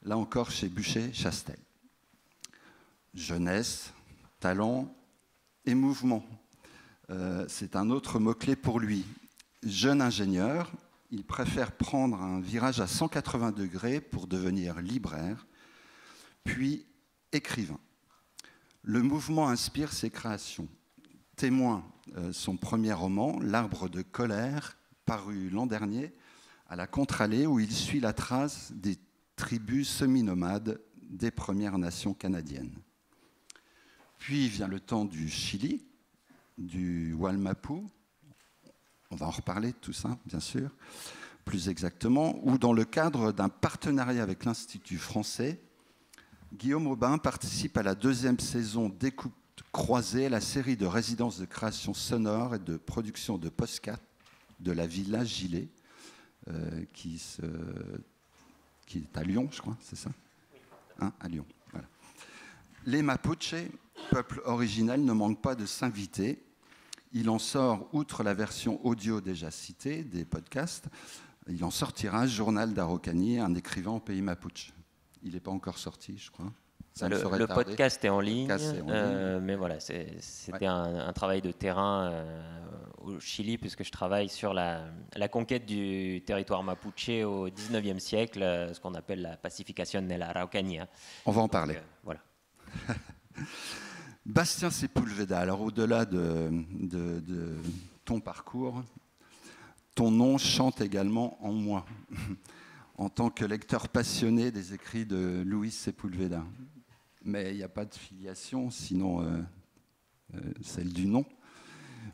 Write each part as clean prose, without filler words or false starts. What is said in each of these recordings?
là encore chez Buchet-Chastel. Jeunesse, talent et mouvement. C'est un autre mot-clé pour lui. Jeune ingénieur, il préfère prendre un virage à 180 degrés pour devenir libraire, puis écrivain. Le mouvement inspire ses créations. Témoin, son premier roman, L'Arbre de colère, paru l'an dernier, à la Contre-Allée, où il suit la trace des tribus semi-nomades des Premières Nations canadiennes. Puis vient le temps du Chili, du Wallmapu, on va en reparler de tout ça, bien sûr, plus exactement, où dans le cadre d'un partenariat avec l'Institut français, Guillaume Aubin participe à la 2e saison d'Écoute croisée, la série de résidences de création sonore et de production de podcasts de la Villa Gilet, qui est à Lyon, je crois, c'est ça, hein, à Lyon. Voilà. Les Mapuche, peuple originel, ne manquent pas de s'inviter. Il en sort, outre la version audio déjà citée des podcasts, il en sortira Journal d'Araucanie, un écrivain au pays Mapuche. Il n'est pas encore sorti, je crois. Le podcast est en ligne, mais voilà, c'était un travail de terrain au Chili, puisque je travaille sur la conquête du territoire mapuche au 19e siècle, ce qu'on appelle la pacification de la Araucanía. On va en parler. Donc, voilà. Bastien Sepúlveda, alors au-delà de ton parcours, ton nom chante également en moi, en tant que lecteur passionné des écrits de Luis Sepúlveda. Mais il n'y a pas de filiation, sinon celle du nom.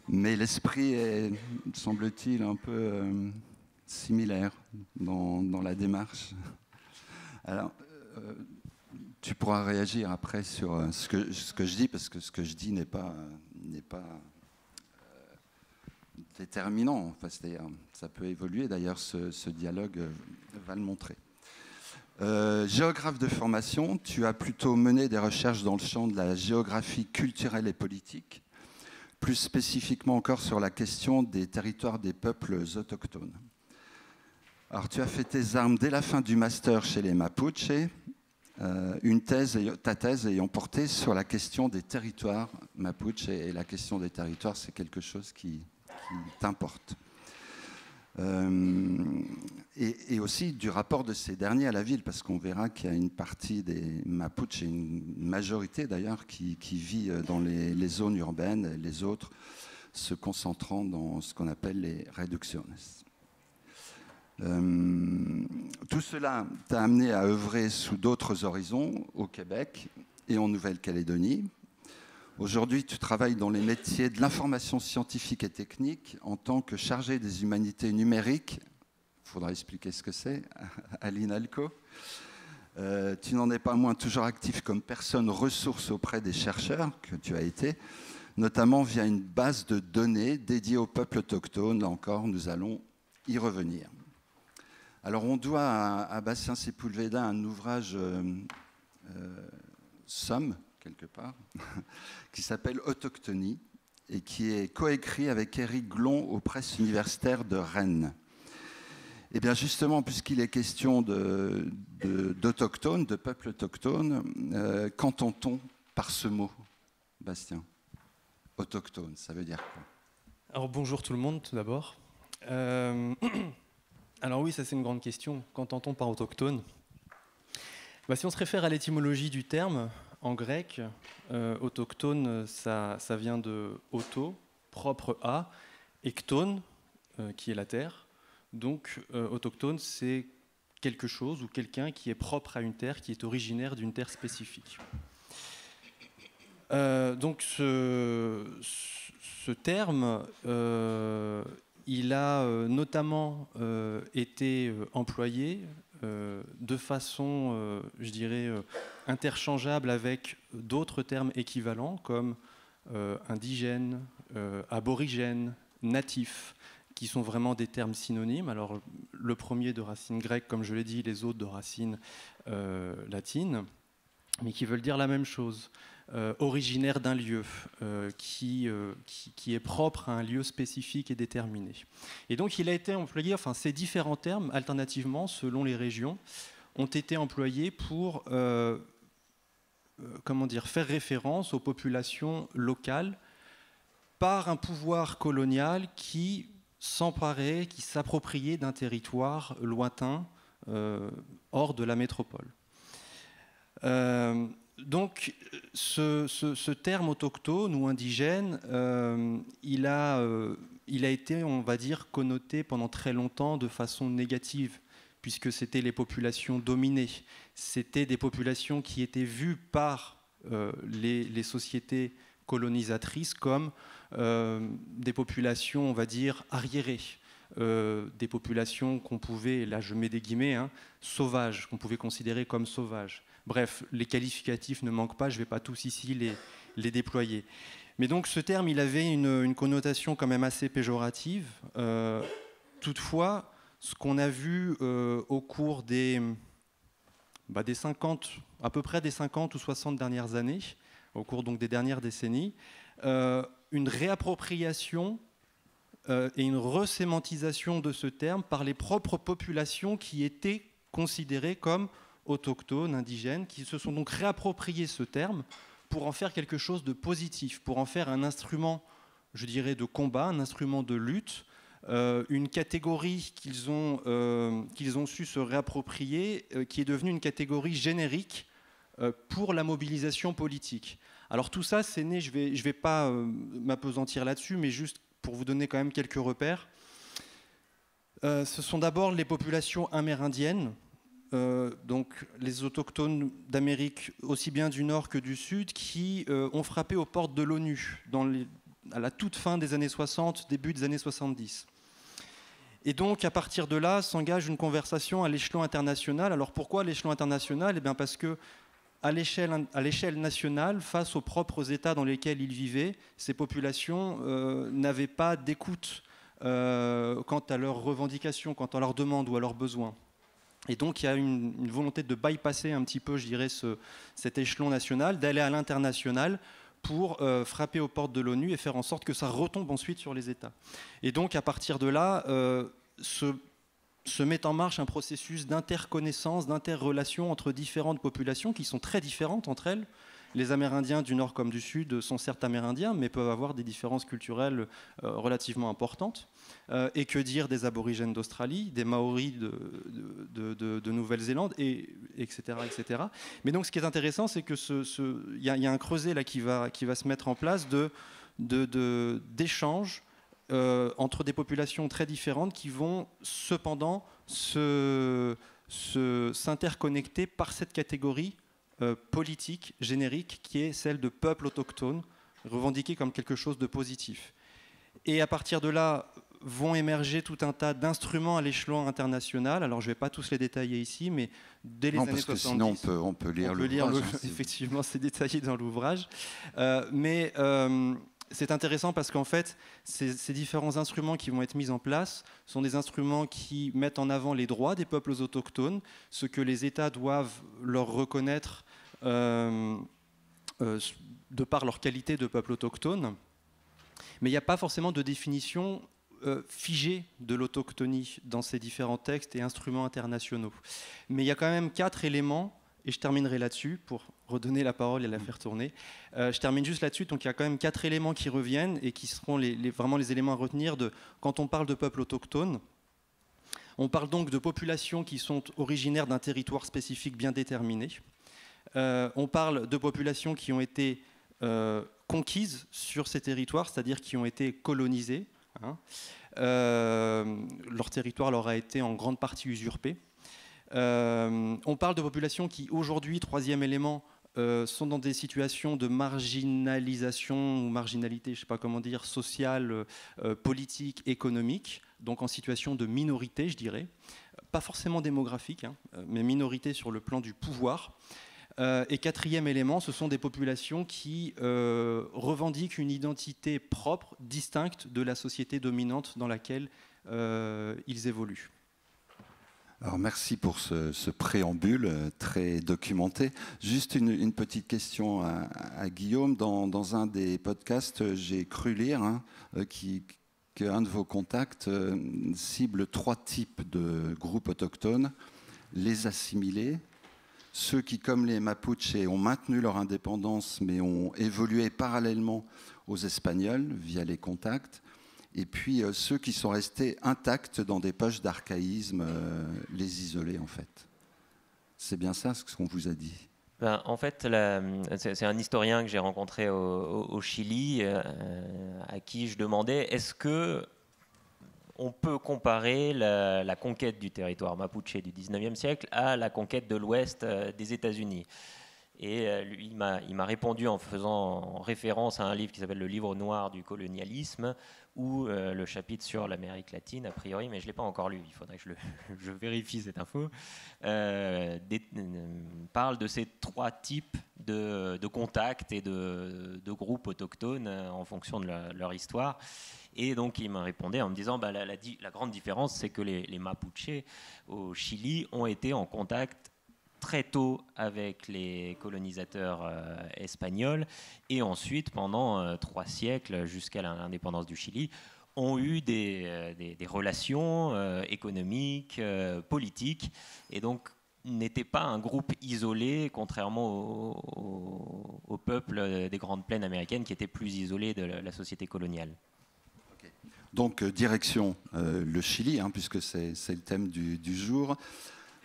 Mais l'esprit est, semble-t-il, un peu similaire dans la démarche. Alors, tu pourras réagir après sur ce que je dis, parce que ce que je dis n'est pas déterminant. Enfin, c'est-à-dire, ça peut évoluer, d'ailleurs ce dialogue va le montrer. Géographe de formation, tu as plutôt mené des recherches dans le champ de la géographie culturelle et politique, plus spécifiquement encore sur la question des territoires des peuples autochtones. Alors, tu as fait tes armes dès la fin du master chez les Mapuche, ta thèse ayant porté sur la question des territoires Mapuche, et la question des territoires, c'est quelque chose qui t'importe. Et aussi du rapport de ces derniers à la ville, parce qu'on verra qu'il y a une partie des Mapuche, et une majorité d'ailleurs, qui vit dans les zones urbaines, les autres se concentrant dans ce qu'on appelle les reducciones. Tout cela t'a amené à œuvrer sous d'autres horizons, au Québec et en Nouvelle-Calédonie. Aujourd'hui, tu travailles dans les métiers de l'information scientifique et technique en tant que chargé des humanités numériques. Il faudra expliquer ce que c'est à l'INALCO. Tu n'en es pas moins toujours actif comme personne ressource auprès des chercheurs que tu as été, notamment via une base de données dédiée aux peuples autochtones. Là encore, nous allons y revenir. Alors, on doit à Bastien Sepúlveda un ouvrage somme, quelque part, qui s'appelle Autochtonie et qui est coécrit avec Éric Glon aux presses universitaires de Rennes. Et bien justement, puisqu'il est question d'autochtones, de peuples autochtones, qu'entend-on par ce mot, Bastien? Autochtone, ça veut dire quoi? Alors bonjour tout le monde, tout d'abord. Alors oui, ça c'est une grande question. Qu'entend-on par autochtone? Si on se réfère à l'étymologie du terme, en grec, autochtone, ça vient de auto, propre à, ekton, qui est la terre. Donc autochtone, c'est quelque chose ou quelqu'un qui est propre à une terre, qui est originaire d'une terre spécifique. Donc ce terme, il a notamment été employé de façon, je dirais, interchangeable avec d'autres termes équivalents comme indigène, aborigène, natif, qui sont vraiment des termes synonymes. Alors le premier de racine grecque, comme je l'ai dit, les autres de racine latine, mais qui veulent dire la même chose. Originaire d'un lieu qui est propre à un lieu spécifique et déterminé. Et donc il a été employé, enfin ces différents termes, alternativement, selon les régions, ont été employés pour faire référence aux populations locales par un pouvoir colonial qui s'emparait, qui s'appropriait d'un territoire lointain hors de la métropole. Donc ce terme autochtone ou indigène, il a été, on va dire, connoté pendant très longtemps de façon négative, puisque c'était les populations dominées. C'était des populations qui étaient vues par les sociétés colonisatrices comme des populations, on va dire, arriérées, des populations qu'on pouvait, là je mets des guillemets, sauvages, qu'on pouvait considérer comme sauvages. Bref, les qualificatifs ne manquent pas, je ne vais pas tous ici les déployer. Mais donc ce terme, il avait une connotation quand même assez péjorative. Toutefois, ce qu'on a vu au cours des 50, à peu près des 50 ou 60 dernières années, au cours donc des dernières décennies, une réappropriation et une resémantisation de ce terme par les propres populations qui étaient considérées comme autochtones, indigènes, qui se sont donc réappropriés ce terme pour en faire quelque chose de positif, pour en faire un instrument, je dirais, de combat, un instrument de lutte, une catégorie qu'ils ont su se réapproprier, qui est devenue une catégorie générique pour la mobilisation politique. Alors tout ça, c'est né, je vais pas m'appesantir là-dessus, mais juste pour vous donner quand même quelques repères. Ce sont d'abord les populations amérindiennes, donc les autochtones d'Amérique, aussi bien du Nord que du Sud, qui ont frappé aux portes de l'ONU à la toute fin des années 60, début des années 70. Et donc, à partir de là, s'engage une conversation à l'échelon international. Alors pourquoi à l'échelon international ? Eh bien parce que à l'échelle nationale, face aux propres États dans lesquels ils vivaient, ces populations n'avaient pas d'écoute quant à leurs revendications, quant à leurs demandes ou à leurs besoins. Et donc il y a une volonté de bypasser un petit peu, je dirais, cet échelon national, d'aller à l'international pour frapper aux portes de l'ONU et faire en sorte que ça retombe ensuite sur les États. Et donc à partir de là, se met en marche un processus d'interconnaissance, d'interrelation entre différentes populations qui sont très différentes entre elles. Les Amérindiens du Nord comme du Sud sont certes amérindiens, mais peuvent avoir des différences culturelles relativement importantes. Et que dire des aborigènes d'Australie, des Maoris de Nouvelle-Zélande, etc., etc. Mais donc ce qui est intéressant, c'est que y a un creuset là qui va se mettre en place d'échanges entre des populations très différentes qui vont cependant s'interconnecter par cette catégorie politique générique qui est celle de peuple autochtone, revendiquée comme quelque chose de positif. Et à partir de là vont émerger tout un tas d'instruments à l'échelon international. Alors je ne vais pas tous les détailler ici, mais dès les années 70... Sinon on peut lire l'ouvrage. Effectivement, c'est détaillé dans l'ouvrage. C'est intéressant parce qu'en fait, ces différents instruments qui vont être mis en place sont des instruments qui mettent en avant les droits des peuples autochtones, ce que les États doivent leur reconnaître de par leur qualité de peuple autochtone. Mais il n'y a pas forcément de définition figée de l'autochtonie dans ces différents textes et instruments internationaux. Mais il y a quand même 4 éléments, et je terminerai là-dessus pour redonner la parole et la faire tourner. Je termine juste là-dessus. Donc il y a quand même 4 éléments qui reviennent et qui seront vraiment les éléments à retenir quand on parle de peuple autochtone. On parle donc de populations qui sont originaires d'un territoire spécifique bien déterminé. On parle de populations qui ont été conquises sur ces territoires, c'est-à-dire qui ont été colonisées. Leur territoire leur a été en grande partie usurpé. On parle de populations qui aujourd'hui, 3e élément, sont dans des situations de marginalisation ou marginalité, je ne sais pas comment dire, sociale, politique, économique, donc en situation de minorité, je dirais, pas forcément démographique, mais minorité sur le plan du pouvoir. Et 4e élément, ce sont des populations qui revendiquent une identité propre, distincte de la société dominante dans laquelle ils évoluent. Alors merci pour ce préambule très documenté. Juste une petite question à Guillaume. Dans un des podcasts, j'ai cru lire qu'un de vos contacts cible 3 types de groupes autochtones. les assimiler, ceux qui, comme les Mapuches, ont maintenu leur indépendance mais ont évolué parallèlement aux Espagnols via les contacts, et puis ceux qui sont restés intacts dans des poches d'archaïsme, les isolés en fait. C'est bien ça ce qu'on vous a dit? En fait, c'est un historien que j'ai rencontré au Chili, à qui je demandais est-ce que on peut comparer la conquête du territoire mapuche du 19e siècle à la conquête de l'Ouest des États-Unis. Et lui, il m'a répondu en faisant référence à un livre qui s'appelle Le livre noir du colonialisme, ou le chapitre sur l'Amérique latine, a priori, mais je ne l'ai pas encore lu, il faudrait que je vérifie cette info, parle de ces trois types de contacts et de groupes autochtones en fonction de leur histoire. Et donc il m'a répondu en me disant la grande différence, c'est que les Mapuches au Chili ont été en contact très tôt avec les colonisateurs espagnols, et ensuite, pendant 3 siècles, jusqu'à l'indépendance du Chili, ont eu des relations économiques, politiques, et donc n'étaient pas un groupe isolé, contrairement au peuple des Grandes Plaines américaines, qui étaient plus isolés de la société coloniale. Donc, direction le Chili, puisque c'est le thème du jour,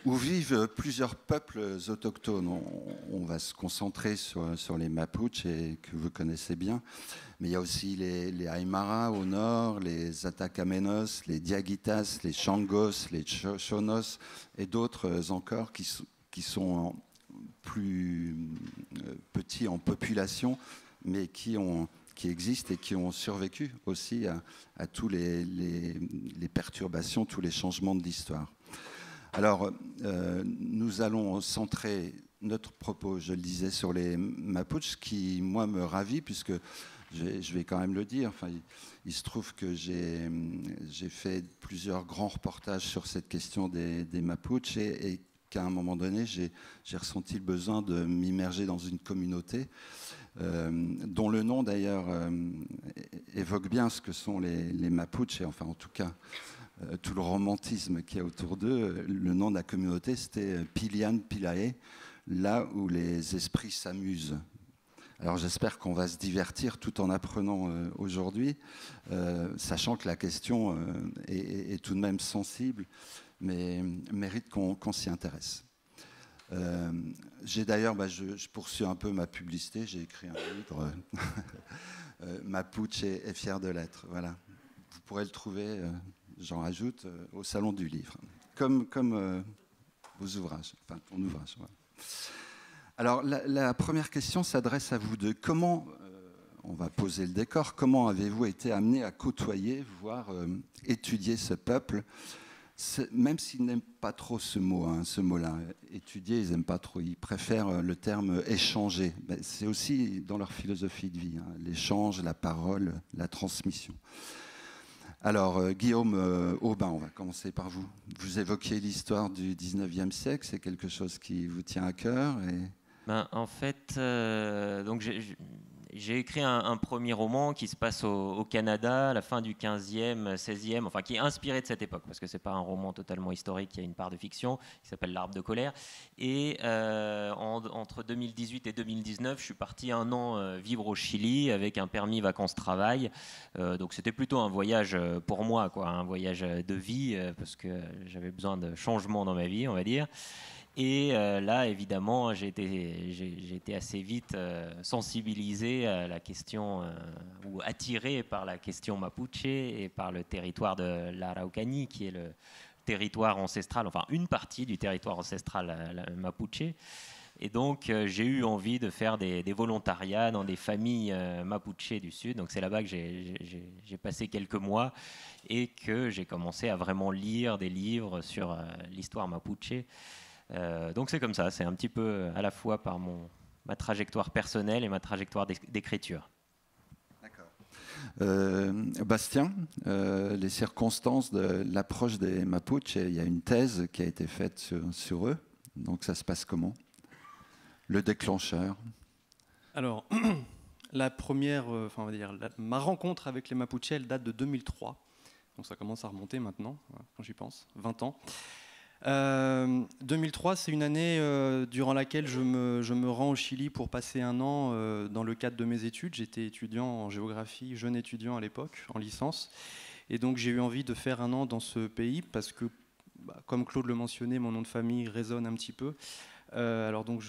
où vivent plusieurs peuples autochtones. On va se concentrer sur les Mapuches, que vous connaissez bien, mais il y a aussi les Aymara au nord, les Atacamenos, les Diaguitas, les Changos, les Chonos, et d'autres encore qui sont plus petits en population, mais qui existent et qui ont survécu aussi à tous les perturbations, tous les changements de l'histoire. Alors, nous allons centrer notre propos, je le disais, sur les Mapuches, qui, moi, me ravit, puisque je vais quand même le dire. Enfin, il se trouve que j'ai fait plusieurs grands reportages sur cette question des Mapuches, et qu'à un moment donné, j'ai ressenti le besoin de m'immerger dans une communauté dont le nom, d'ailleurs, évoque bien ce que sont les Mapuches, et enfin, en tout cas, tout le romantisme qu'il y a autour d'eux. Le nom de la communauté, c'était Pilian Pilae, là où les esprits s'amusent. Alors j'espère qu'on va se divertir tout en apprenant aujourd'hui, sachant que la question est tout de même sensible, mais mérite qu'on s'y intéresse. J'ai d'ailleurs, je poursuis un peu ma publicité, j'ai écrit un livre, Mapuche est fier de l'être. Voilà. Vous pourrez le trouver... j'en rajoute, au Salon du Livre, comme vos ouvrages, enfin ton ouvrage. Voilà. Alors la première question s'adresse à vous deux. Comment, on va poser le décor, comment avez-vous été amené à côtoyer, voire étudier ce peuple, même s'ils n'aiment pas trop ce mot-là, étudier, ils n'aiment pas trop, ils préfèrent le terme échanger. C'est aussi dans leur philosophie de vie, l'échange, la parole, la transmission. Alors, Guillaume Aubin, on va commencer par vous. Vous évoquiez l'histoire du 19e siècle, c'est quelque chose qui vous tient à cœur En fait, donc j'ai écrit un premier roman qui se passe au Canada, à la fin du 15e, 16e, enfin qui est inspiré de cette époque, parce que ce n'est pas un roman totalement historique, il y a une part de fiction, qui s'appelle L'Arbre de colère. Et entre 2018 et 2019, je suis parti 1 an vivre au Chili avec un permis vacances-travail. Donc c'était plutôt un voyage pour moi, un voyage de vie, parce que j'avais besoin de changement dans ma vie, on va dire. Et là, évidemment, j'ai été assez vite sensibilisé à la question, ou attiré par la question mapuche et par le territoire de l'Araucanie, qui est le territoire ancestral, enfin une partie du territoire ancestral mapuche. Et donc, j'ai eu envie de faire des volontariats dans des familles mapuche du Sud. Donc, c'est là-bas que j'ai passé quelques mois et que j'ai commencé à vraiment lire des livres sur l'histoire mapuche. Donc c'est comme ça, c'est un petit peu à la fois par ma trajectoire personnelle et ma trajectoire d'écriture. D'accord. Bastien, les circonstances de l'approche des Mapuches, il y a une thèse qui a été faite sur eux, donc ça se passe comment? Le déclencheur? Alors, la première, on va dire, ma rencontre avec les Mapuches, elle date de 2003, donc ça commence à remonter maintenant, quand j'y pense, 20 ans. 2003, c'est une année durant laquelle je me rends au Chili pour passer un an dans le cadre de mes études. J'étais étudiant en géographie, jeune étudiant à l'époque, en licence. Et donc j'ai eu envie de faire un an dans ce pays parce que, comme Claude le mentionnait, mon nom de famille résonne un petit peu. Alors donc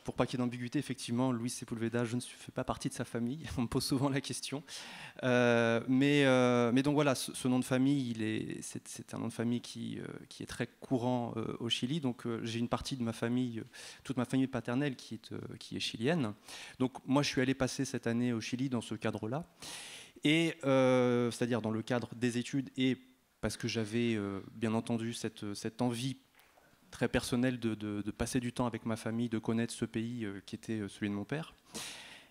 pour pas qu'il y ait d'ambiguïté, effectivement, Luis Sepulveda, je ne fais pas partie de sa famille. On me pose souvent la question. Mais donc voilà, ce nom de famille, c'est un nom de famille qui est très courant au Chili. Donc j'ai une partie de ma famille, toute ma famille paternelle qui est chilienne. Donc moi, je suis allé passer cette année au Chili dans ce cadre-là. Et c'est-à-dire dans le cadre des études et parce que j'avais bien entendu cette envie très personnelle de passer du temps avec ma famille, de connaître ce pays qui était celui de mon père.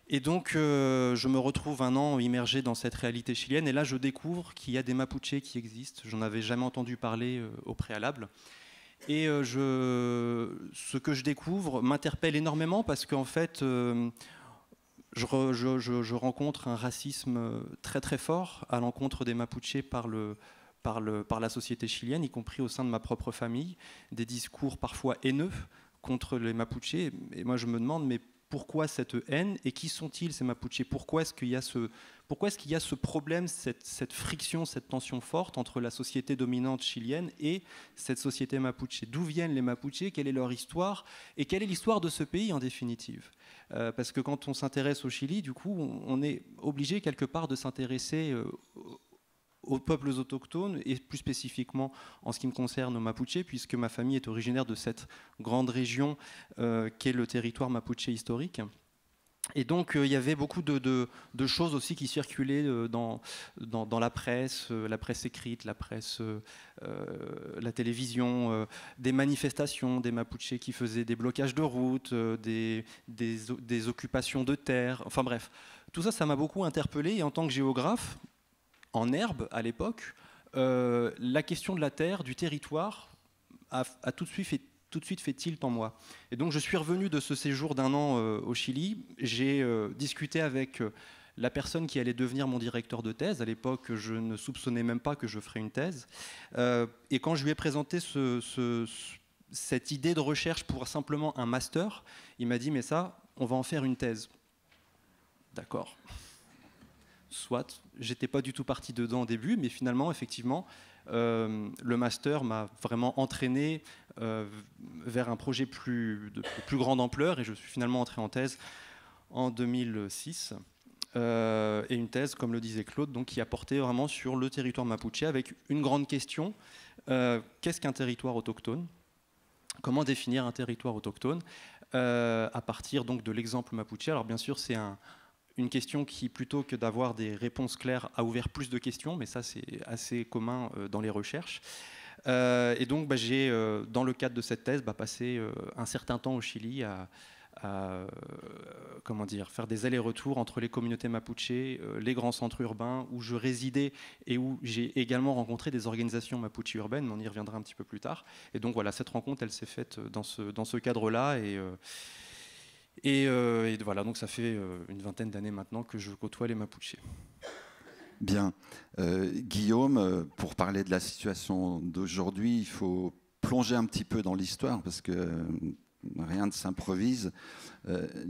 Et donc je me retrouve un an immergé dans cette réalité chilienne et là je découvre qu'il y a des Mapuches qui existent. J'en avais jamais entendu parler au préalable. Et ce que je découvre m'interpelle énormément parce qu'en fait je rencontre un racisme très très fort à l'encontre des Mapuches par la société chilienne, y compris au sein de ma propre famille, des discours parfois haineux contre les Mapuches. Et moi, je me demande, mais pourquoi cette haine et qui sont-ils ces Mapuches ? Pourquoi est-ce qu'il y a ce problème, cette friction, cette tension forte entre la société dominante chilienne et cette société Mapuche ? D'où viennent les Mapuches ? Quelle est leur histoire ? Et quelle est l'histoire de ce pays en définitive ? Parce que quand on s'intéresse au Chili, du coup, on est obligé quelque part de s'intéresser aux peuples autochtones et plus spécifiquement en ce qui me concerne aux Mapuche, puisque ma famille est originaire de cette grande région qu'est le territoire Mapuche historique. Et donc il y avait beaucoup de choses aussi qui circulaient dans la presse écrite, la presse, la télévision, des manifestations, des Mapuche qui faisaient des blocages de routes, des occupations de terres, enfin bref. Tout ça, ça m'a beaucoup interpellé et en tant que géographe, en herbe à l'époque, la question de la terre, du territoire, a tout de suite fait tilt en moi. Et donc je suis revenu de ce séjour d'un an au Chili. J'ai discuté avec la personne qui allait devenir mon directeur de thèse. À l'époque, je ne soupçonnais même pas que je ferais une thèse. Et quand je lui ai présenté cette idée de recherche pour simplement un master, il m'a dit « mais ça, on va en faire une thèse ». D'accord. Soit, j'étais pas du tout parti dedans au début, mais finalement, effectivement, le master m'a vraiment entraîné vers un projet de plus grande ampleur et je suis finalement entré en thèse en 2006. Et une thèse, comme le disait Claude, donc, qui a porté vraiment sur le territoire mapuche avec une grande question. Qu'est-ce qu'un territoire autochtone ? Comment définir un territoire autochtone à partir donc, de l'exemple mapuche ? Alors bien sûr, c'est une question qui, plutôt que d'avoir des réponses claires, a ouvert plus de questions, mais ça c'est assez commun dans les recherches. Et donc j'ai, dans le cadre de cette thèse, passé un certain temps au Chili à faire des allers-retours entre les communautés mapuche, les grands centres urbains où je résidais et où j'ai également rencontré des organisations mapuche urbaines, mais on y reviendra un petit peu plus tard. Et donc voilà, cette rencontre, elle s'est faite dans ce cadre-là et voilà, donc ça fait une vingtaine d'années maintenant que je côtoie les Mapuche. Bien. Guillaume, pour parler de la situation d'aujourd'hui, il faut plonger un petit peu dans l'histoire parce que rien ne s'improvise.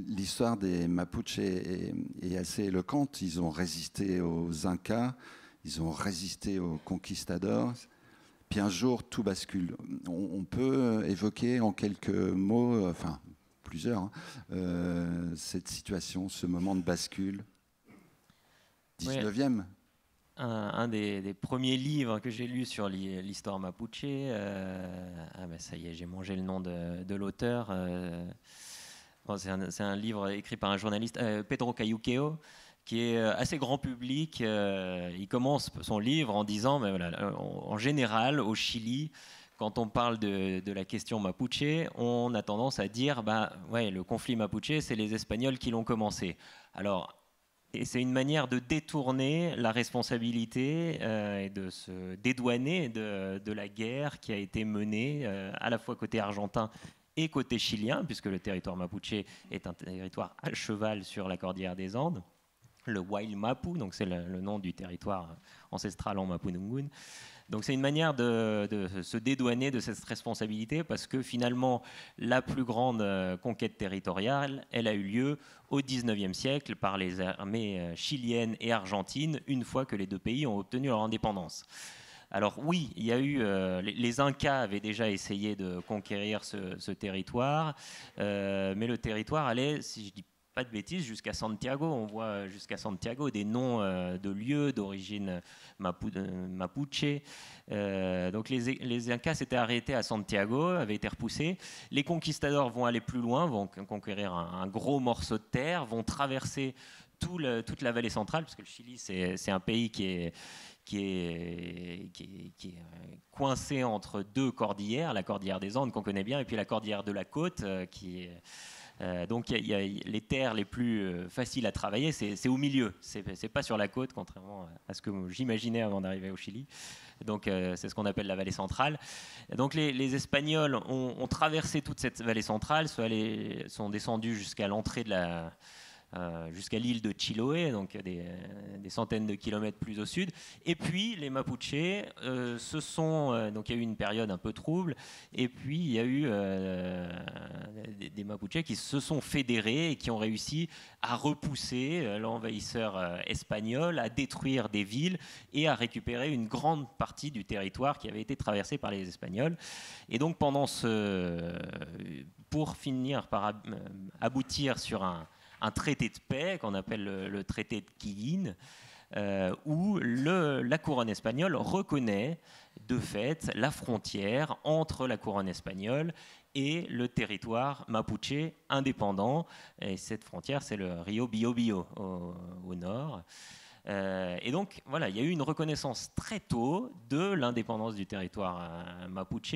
L'histoire des Mapuche est assez éloquente. Ils ont résisté aux Incas, ils ont résisté aux conquistadors. Puis un jour, tout bascule. On peut évoquer en quelques mots, plusieurs, cette situation, ce moment de bascule. 19e. Ouais. Un des premiers livres que j'ai lu sur l'histoire mapuche, ça y est, j'ai mangé le nom de l'auteur. C'est un livre écrit par un journaliste, Pedro Cayuqueo, qui est assez grand public. Il commence son livre en disant, en général, au Chili, quand on parle de la question mapuche, on a tendance à dire le conflit mapuche, c'est les Espagnols qui l'ont commencé. Alors, et c'est une manière de détourner la responsabilité et de se dédouaner de la guerre qui a été menée à la fois côté argentin et côté chilien, puisque le territoire mapuche est un territoire à cheval sur la cordillère des Andes. le Wild Mapu, donc c'est le nom du territoire ancestral en Mapudungun. Donc c'est une manière de se dédouaner de cette responsabilité parce que finalement la plus grande conquête territoriale, elle a eu lieu au XIXe siècle par les armées chiliennes et argentines une fois que les deux pays ont obtenu leur indépendance. Alors oui, il y a eu les Incas avaient déjà essayé de conquérir ce territoire, mais le territoire allait, si je dis pas de bêtises, jusqu'à Santiago. On voit jusqu'à Santiago des noms de lieux d'origine mapuche. Donc les Incas s'étaient arrêtés à Santiago, avaient été repoussés. Les conquistadors vont aller plus loin, vont conquérir un gros morceau de terre, vont traverser toute la vallée centrale, parce que le Chili, c'est un pays qui est coincé entre deux cordillères, la cordillère des Andes qu'on connaît bien, et puis la cordillère de la côte, qui est... donc il y a les terres les plus faciles à travailler, c'est au milieu, c'est pas sur la côte, contrairement à ce que j'imaginais avant d'arriver au Chili. Donc c'est ce qu'on appelle la vallée centrale. Donc les Espagnols ont traversé toute cette vallée centrale, sont descendus jusqu'à l'entrée de jusqu'à l'île de Chiloé, donc des centaines de kilomètres plus au sud. Et puis les Mapuches donc il y a eu une période un peu trouble, et puis il y a eu des Mapuches qui se sont fédérés et qui ont réussi à repousser l'envahisseur espagnol, à détruire des villes et à récupérer une grande partie du territoire qui avait été traversé par les Espagnols. Et donc pour finir par aboutir sur un traité de paix qu'on appelle le traité de Quillín, où la couronne espagnole reconnaît de fait la frontière entre la couronne espagnole et le territoire mapuche indépendant. Et cette frontière, c'est le Rio Biobío au nord. Et donc, voilà, il y a eu une reconnaissance très tôt de l'indépendance du territoire mapuche.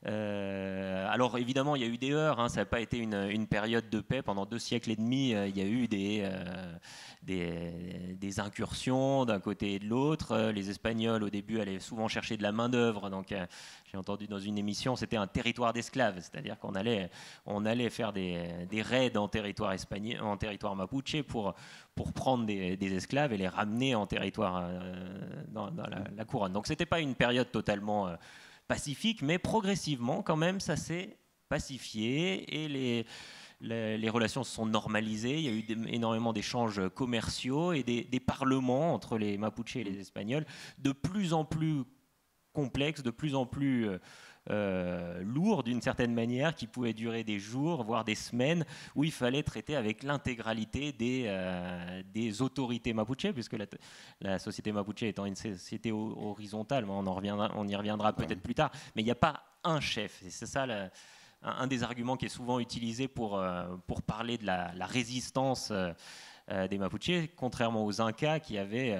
Alors évidemment il y a eu des heurts, ça n'a pas été une période de paix pendant 2 siècles et demi. Il y a eu des incursions d'un côté et de l'autre. Les Espagnols au début allaient souvent chercher de la main d'œuvre, donc j'ai entendu dans une émission, c'était un territoire d'esclaves, c'est-à-dire qu'on allait faire des raids en territoire mapuche pour prendre des esclaves et les ramener en territoire dans la couronne. Donc c'était pas une période totalement pacifique, mais progressivement, quand même, ça s'est pacifié et les relations se sont normalisées. Il y a eu énormément d'échanges commerciaux et des parlements entre les Mapuches et les Espagnols de plus en plus complexes, de plus en plus lourds d'une certaine manière, qui pouvaient durer des jours, voire des semaines, où il fallait traiter avec l'intégralité des autorités mapuches, puisque la société mapuche étant une société horizontale, on y reviendra peut-être plus tard, mais il n'y a pas un chef. Et c'est ça un des arguments qui est souvent utilisé pour parler de la résistance des Mapuches, contrairement aux Incas qui avaient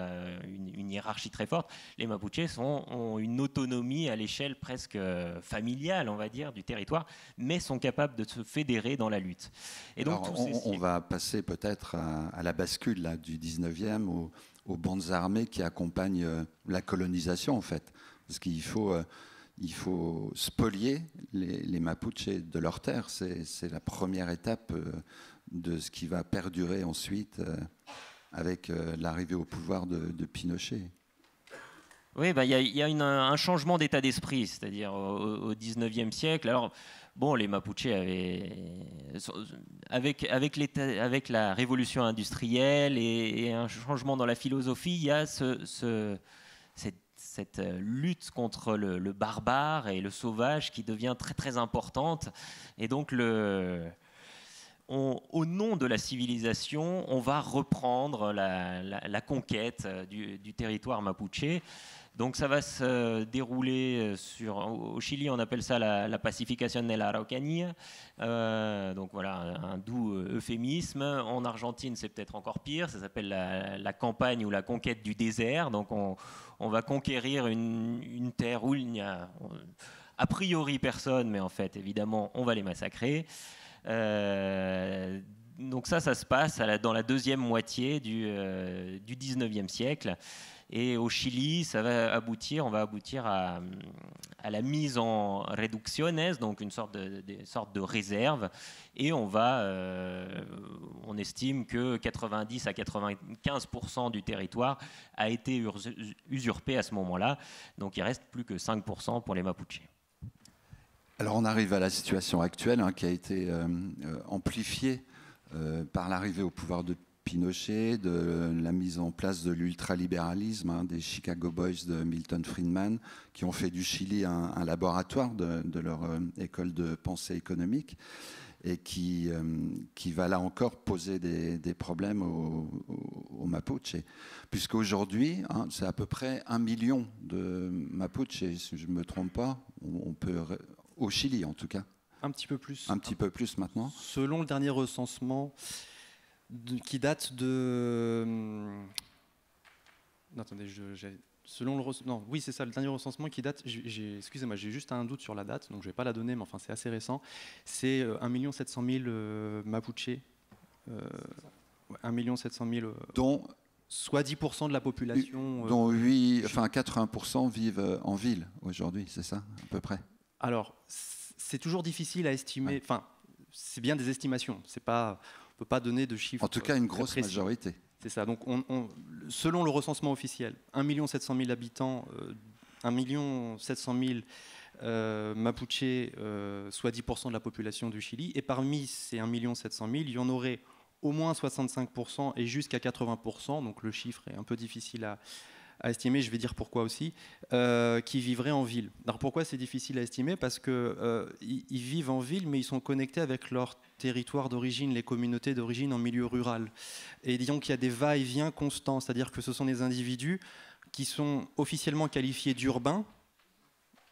une hiérarchie très forte. Les Mapuches ont une autonomie à l'échelle presque familiale, on va dire, du territoire, mais sont capables de se fédérer dans la lutte. Et donc, alors, on va passer peut-être à la bascule là, du 19e aux bandes armées qui accompagnent la colonisation, en fait. Parce qu'il faut spolier les Mapuches de leurs terres. C'est la première étape de ce qui va perdurer ensuite avec l'arrivée au pouvoir de Pinochet. Oui, il y a un changement d'état d'esprit, c'est-à-dire au XIXe siècle. Alors, bon, les Mapuches avec la révolution industrielle et un changement dans la philosophie, il y a cette lutte contre le barbare et le sauvage qui devient très très importante. Et donc au nom de la civilisation, on va reprendre la conquête du territoire mapuche. Donc ça va se dérouler au Chili, on appelle ça la pacification de la Araucanía. Donc voilà, un doux euphémisme. En Argentine, c'est peut-être encore pire. Ça s'appelle la campagne ou la conquête du désert. Donc on va conquérir une terre où il n'y a a priori personne, mais en fait, évidemment, on va les massacrer. Donc ça se passe dans la deuxième moitié du 19e siècle. Et au Chili, on va aboutir à la mise en reducciones, donc une sorte de réserve. Et on estime que 90 à 95% du territoire a été usurpé à ce moment-là. Donc il reste plus que 5% pour les Mapuches. Alors on arrive à la situation actuelle qui a été amplifiée par l'arrivée au pouvoir de Pinochet, de la mise en place de l'ultralibéralisme, des Chicago Boys de Milton Friedman, qui ont fait du Chili un laboratoire de leur école de pensée économique, et qui va là encore poser des problèmes aux Mapuches. Puisqu'aujourd'hui, c'est à peu près 1 million de Mapuches, si je ne me trompe pas, au Chili en tout cas. Un petit peu plus. Un petit peu plus maintenant. Selon le dernier recensement qui date de... Non, attendez, selon le non, oui, c'est ça, le dernier recensement qui date... Excusez-moi, j'ai juste un doute sur la date, donc je ne vais pas la donner, mais enfin, c'est assez récent. C'est 1 700 000 Mapuches. 1 700 000... dont... Soit 10% de la population... dont 80% vivent en ville aujourd'hui, c'est ça, à peu près? Alors, c'est toujours difficile à estimer. Enfin, c'est bien des estimations. On ne peut pas donner de chiffres. En tout cas, une grosse majorité. C'est ça. Donc, selon le recensement officiel, 1 700 000 habitants, 1 700 000 Mapuches, soit 10% de la population du Chili. Et parmi ces 1 700 000, il y en aurait au moins 65% et jusqu'à 80%. Donc, le chiffre est un peu difficile à estimer, je vais dire pourquoi aussi, qui vivraient en ville. Alors pourquoi c'est difficile à estimer? Parce qu'ils vivent en ville, mais ils sont connectés avec leur territoire d'origine, les communautés d'origine en milieu rural. Et disons qu'il y a des va-et-vient constants, c'est-à-dire que ce sont des individus qui sont officiellement qualifiés d'urbains,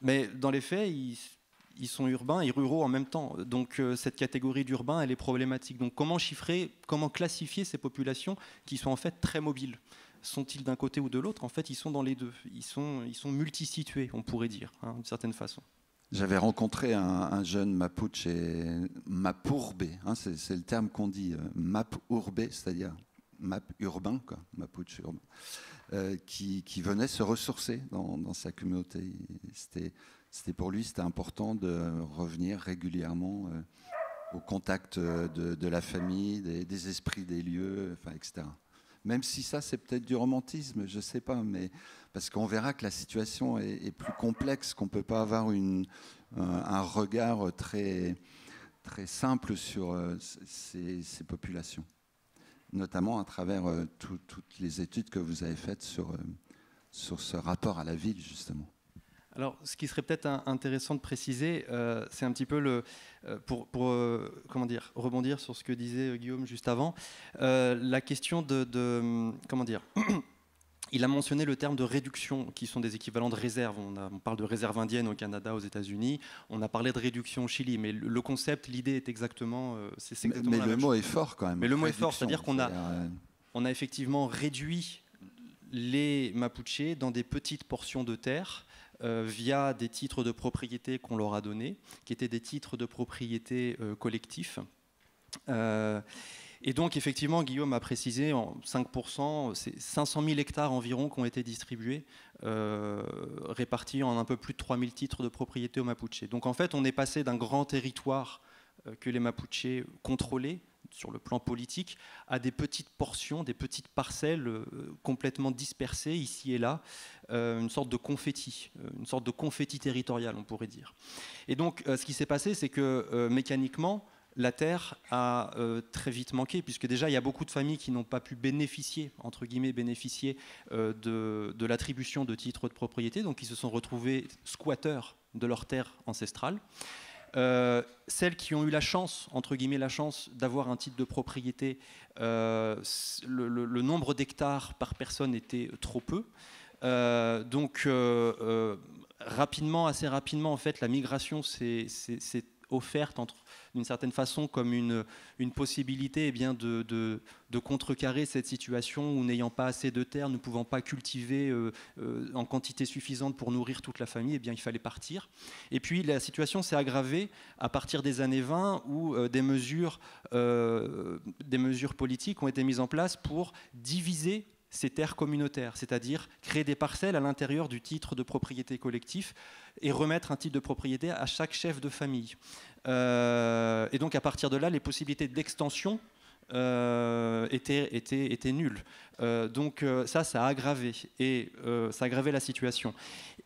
mais dans les faits, ils sont urbains et ruraux en même temps. Donc cette catégorie d'urbains, elle est problématique. Donc comment chiffrer, comment classifier ces populations qui sont en fait très mobiles? Sont-ils d'un côté ou de l'autre? En fait, ils sont dans les deux. Ils sont multisitués, on pourrait dire, d'une certaine façon. J'avais rencontré un jeune Mapuche, Mapurbe, c'est le terme qu'on dit, Mapurbe, c'est-à-dire map urbain, quoi, Mapuche urbain, qui venait se ressourcer dans sa communauté. Pour lui, c'était important de revenir régulièrement au contact de la famille, des esprits des lieux, etc. Même si ça, c'est peut-être du romantisme, je ne sais pas, mais parce qu'on verra que la situation est plus complexe, qu'on ne peut pas avoir un regard très, très simple sur ces populations, notamment à travers toutes les études que vous avez faites sur ce rapport à la ville, justement. Alors, ce qui serait peut-être intéressant de préciser, c'est un petit peu pour comment dire, rebondir sur ce que disait Guillaume juste avant, la question comment dire, il a mentionné le terme de réduction, qui sont des équivalents de réserve. On parle de réserve indienne au Canada, aux États-Unis. On a parlé de réduction au Chili, mais le concept, l'idée est exactement, c'est exactement mais le mot est fort quand même. Mais le mot est fort, c'est-à-dire qu'on a effectivement réduit les Mapuches dans des petites portions de terre. Via des titres de propriété qu'on leur a donnés, qui étaient des titres de propriété collectifs. Et donc, effectivement, Guillaume a précisé, en 5%, c'est 500 000 hectares environ qui ont été distribués, répartis en un peu plus de 3 000 titres de propriété aux Mapuches. Donc, en fait, on est passé d'un grand territoire que les Mapuches contrôlaient, sur le plan politique, à des petites portions, des petites parcelles complètement dispersées ici et là, une sorte de confetti territorial, on pourrait dire. Et donc, ce qui s'est passé, c'est que mécaniquement, la terre a très vite manqué, puisque déjà, il y a beaucoup de familles qui n'ont pas pu bénéficier, entre guillemets, de l'attribution de titres de propriété, donc ils se sont retrouvés squatteurs de leur terre ancestrale. Celles qui ont eu la chance, entre guillemets la chance, d'avoir un titre de propriété, le nombre d'hectares par personne était trop peu. Donc assez rapidement, en fait, la migration s'est offerte d'une certaine façon comme une possibilité de contrecarrer cette situation où, n'ayant pas assez de terre, ne pouvant pas cultiver en quantité suffisante pour nourrir toute la famille, il fallait partir. Et puis la situation s'est aggravée à partir des années 20 où des mesures politiques ont été mises en place pour diviser ces terres communautaires, c'est-à-dire créer des parcelles à l'intérieur du titre de propriété collectif et remettre un titre de propriété à chaque chef de famille. Et donc à partir de là, les possibilités d'extension étaient nulles. Donc ça a aggravé, ça a aggravé la situation.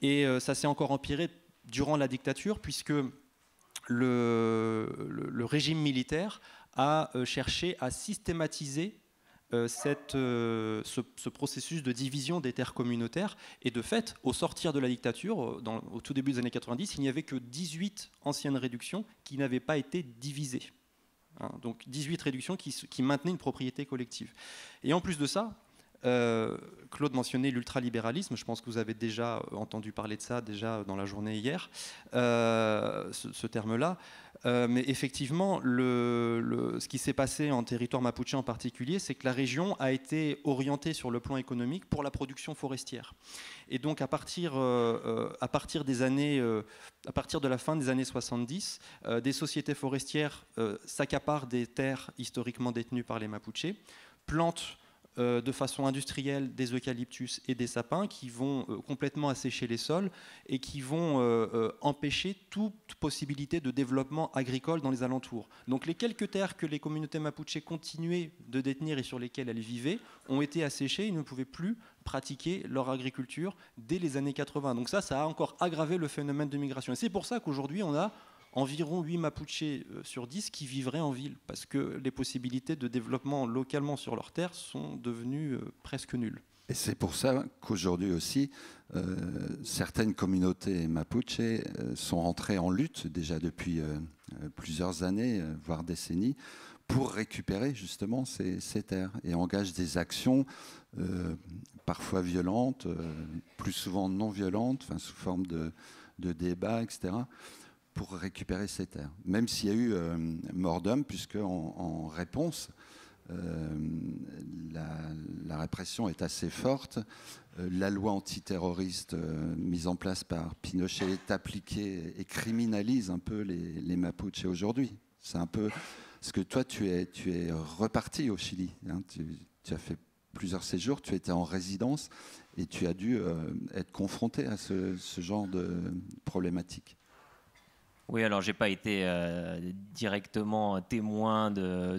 Et ça s'est encore empiré durant la dictature, puisque le régime militaire a cherché à systématiser ce processus de division des terres communautaires. Et de fait, au sortir de la dictature, au tout début des années 90, il n'y avait que 18 anciennes réductions qui n'avaient pas été divisées. Hein, donc 18 réductions qui maintenaient une propriété collective. Et en plus de ça, Claude mentionnait l'ultralibéralisme, je pense que vous avez déjà entendu parler de ça déjà dans la journée hier, ce terme-là. Mais effectivement, ce qui s'est passé en territoire mapuche en particulier, c'est que la région a été orientée sur le plan économique pour la production forestière. Et donc à partir de la fin des années 70, des sociétés forestières s'accaparent des terres historiquement détenues par les Mapuches, plantent de façon industrielle des eucalyptus et des sapins qui vont complètement assécher les sols et qui vont empêcher toute possibilité de développement agricole dans les alentours. Donc les quelques terres que les communautés mapuches continuaient de détenir et sur lesquelles elles vivaient ont été asséchées, ils ne pouvaient plus pratiquer leur agriculture dès les années 80. Donc ça a encore aggravé le phénomène de migration. Et c'est pour ça qu'aujourd'hui on a environ 8 Mapuches sur 10 qui vivraient en ville, parce que les possibilités de développement localement sur leurs terres sont devenues presque nulles. Et c'est pour ça qu'aujourd'hui aussi, certaines communautés Mapuches sont entrées en lutte, déjà depuis plusieurs années, voire décennies, pour récupérer justement ces terres, et engagent des actions parfois violentes, plus souvent non violentes, enfin, sous forme de débats, etc., pour récupérer ces terres. Même s'il y a eu mort d'homme, puisque en réponse, la répression est assez forte. La loi antiterroriste mise en place par Pinochet est appliquée et criminalise un peu les Mapuches aujourd'hui. C'est un peu ce que toi, tu es reparti au Chili. Hein, tu as fait plusieurs séjours, tu étais en résidence et tu as dû être confronté à ce genre de problématique. Oui, alors j'ai pas été directement témoin de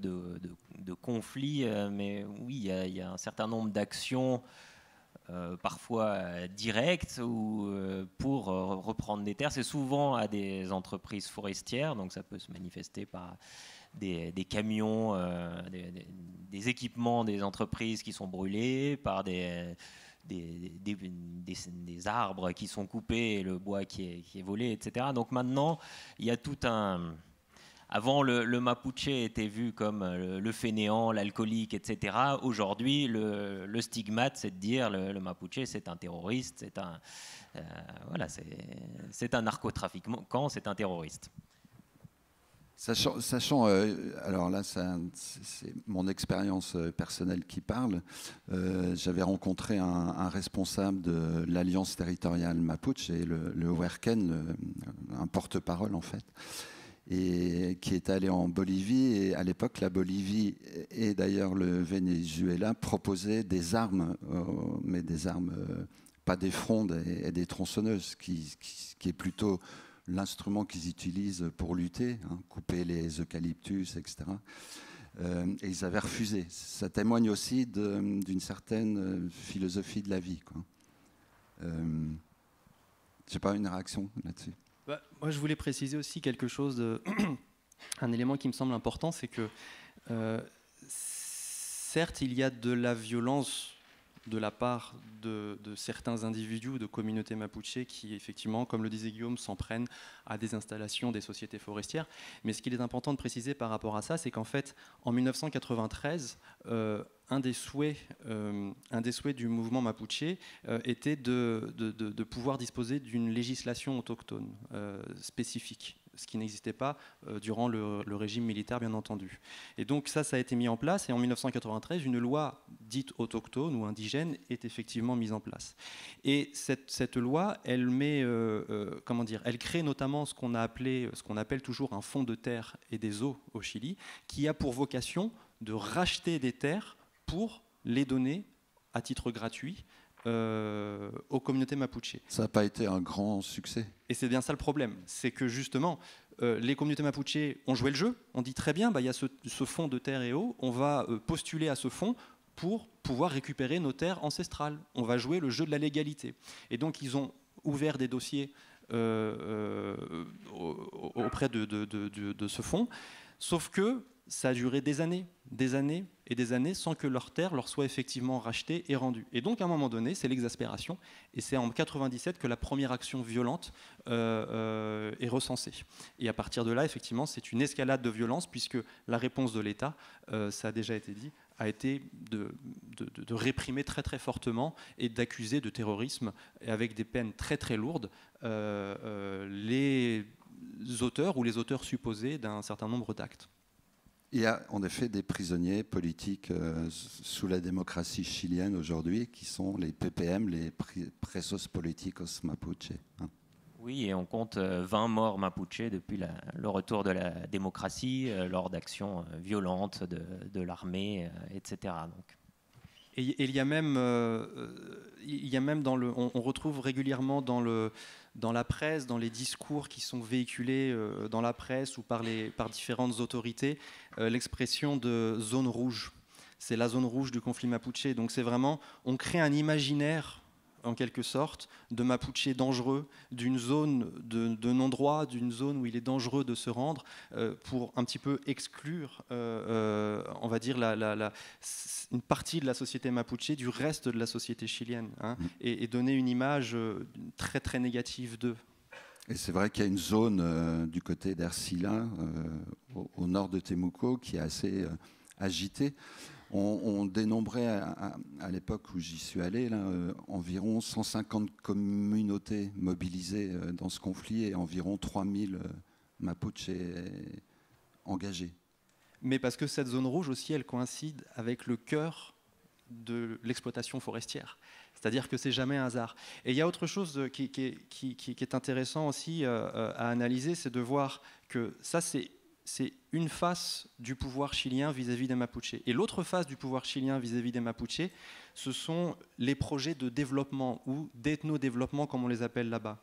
conflits, mais oui, il y a un certain nombre d'actions, parfois directes, pour reprendre des terres. C'est souvent à des entreprises forestières, donc ça peut se manifester par des camions, des équipements des entreprises qui sont brûlés, par des arbres qui sont coupés et le bois qui est volé, etc. Donc maintenant, il y a tout un... Avant, le Mapuche était vu comme le fainéant, l'alcoolique, etc. Aujourd'hui, le stigmate, c'est de dire le Mapuche, c'est un terroriste, c'est un narcotrafiquant, c'est un terroriste. Sachant alors là, c'est mon expérience personnelle qui parle. J'avais rencontré un responsable de l'Alliance territoriale Mapuche, et le Werken, un porte-parole en fait, et qui est allé en Bolivie. Et à l'époque, la Bolivie et d'ailleurs le Venezuela proposaient des armes, mais des armes, pas des frondes et des tronçonneuses, qui est plutôt l'instrument qu'ils utilisent pour lutter, hein, couper les eucalyptus, etc. Et ils avaient refusé. Ça témoigne aussi d'une certaine philosophie de la vie, quoi. Je n'ai pas une réaction là-dessus. Moi, je voulais préciser aussi quelque chose, un élément qui me semble important, c'est que certes, il y a de la violence de la part de certains individus ou de communautés mapuches qui, effectivement, comme le disait Guillaume, s'en prennent à des installations des sociétés forestières. Mais ce qu'il est important de préciser par rapport à ça, c'est qu'en fait, en 1993, un des souhaits du mouvement mapuche était de pouvoir disposer d'une législation autochtone spécifique, ce qui n'existait pas durant le régime militaire, bien entendu. Et donc ça a été mis en place, et en 1993, une loi dite autochtone ou indigène est effectivement mise en place. Et cette loi, elle met, elle crée notamment ce qu'on appelle toujours un fonds de terre et des eaux au Chili, qui a pour vocation de racheter des terres pour les donner à titre gratuit aux communautés mapuche. Ça n'a pas été un grand succès. Et c'est bien ça le problème, c'est que justement, les communautés mapuche ont joué le jeu, on dit très bien, il y a ce fonds de terre et eau, on va postuler à ce fonds pour pouvoir récupérer nos terres ancestrales. On va jouer le jeu de la légalité. Et donc ils ont ouvert des dossiers auprès de ce fonds, sauf que ça a duré des années et des années sans que leur terre leur soit effectivement rachetée et rendue. Et donc à un moment donné, c'est l'exaspération, et c'est en 97 que la première action violente est recensée. Et à partir de là, effectivement, c'est une escalade de violence, puisque la réponse de l'État, ça a déjà été dit, a été de réprimer très très fortement et d'accuser de terrorisme, et avec des peines très très lourdes, les auteurs ou les auteurs supposés d'un certain nombre d'actes. Il y a en effet des prisonniers politiques sous la démocratie chilienne aujourd'hui qui sont les PPM, les Presos Políticos Mapuche. Hein. Oui, et on compte 20 morts mapuche depuis le retour de la démocratie lors d'actions violentes de l'armée, etc. Donc. Et il y a même on retrouve régulièrement dans la presse, dans les discours qui sont véhiculés dans la presse ou par différentes autorités, l'expression de zone rouge. C'est la zone rouge du conflit mapuche. Donc c'est vraiment, on crée un imaginaire en quelque sorte, de Mapuche dangereux, d'une zone de non-droit, d'une zone où il est dangereux de se rendre, pour un petit peu exclure, on va dire, une partie de la société mapuche du reste de la société chilienne, hein, et donner une image très très négative d'eux. Et c'est vrai qu'il y a une zone du côté d'Ercilla, au nord de Temuco, qui est assez agitée. On dénombrait à l'époque où j'y suis allé là, environ 150 communautés mobilisées dans ce conflit et environ 3000 Mapuche engagés. Mais parce que cette zone rouge aussi, elle coïncide avec le cœur de l'exploitation forestière. C'est-à-dire que c'est jamais un hasard. Et il y a autre chose qui est intéressant aussi à analyser, c'est de voir que ça, c'est une face du pouvoir chilien vis-à-vis des Mapuche. Et l'autre face du pouvoir chilien vis-à-vis des Mapuche, ce sont les projets de développement ou d'ethno-développement, comme on les appelle là-bas.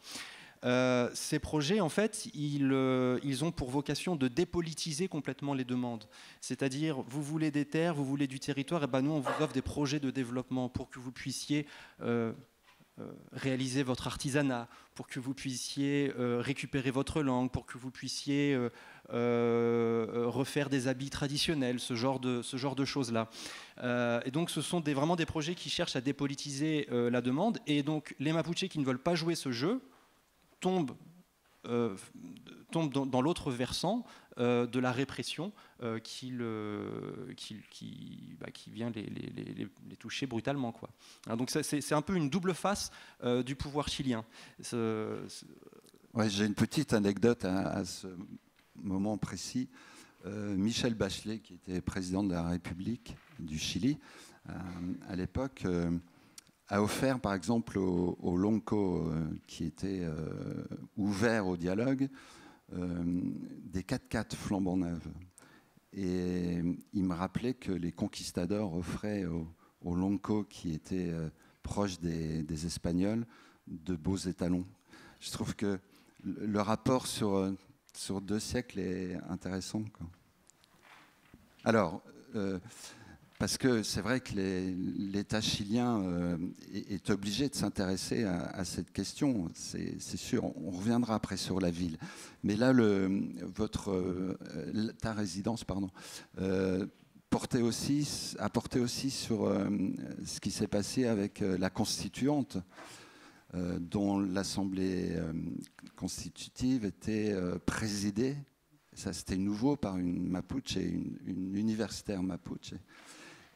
Ces projets, en fait, ils ont pour vocation de dépolitiser complètement les demandes. C'est-à-dire, vous voulez des terres, vous voulez du territoire, et ben nous, on vous offre des projets de développement pour que vous puissiez réaliser votre artisanat, pour que vous puissiez récupérer votre langue, pour que vous puissiez refaire des habits traditionnels, ce genre de choses-là. Et donc ce sont vraiment des projets qui cherchent à dépolitiser la demande, et donc les Mapuche qui ne veulent pas jouer ce jeu tombent dans l'autre versant de la répression qui vient les toucher brutalement, quoi. Donc c'est un peu une double face du pouvoir chilien. Ouais, j'ai une petite anecdote à ce moment précis. Michel Bachelet, qui était président de la République du Chili, à l'époque, a offert par exemple au Lonco, qui était ouvert au dialogue, des 4x4 flambant neuves. Et il me rappelait que les conquistadors offraient au Lonco, qui était proche des Espagnols, de beaux étalons. Je trouve que le rapport sur 2 siècles est intéressant, quoi. Alors, parce que c'est vrai que l'État chilien est obligé de s'intéresser à cette question, c'est sûr. On reviendra après sur la ville. Mais là, ta résidence, portait aussi sur ce qui s'est passé avec la constituante, dont l'Assemblée constitutive était présidée, ça c'était nouveau, par une Mapuche, une universitaire Mapuche.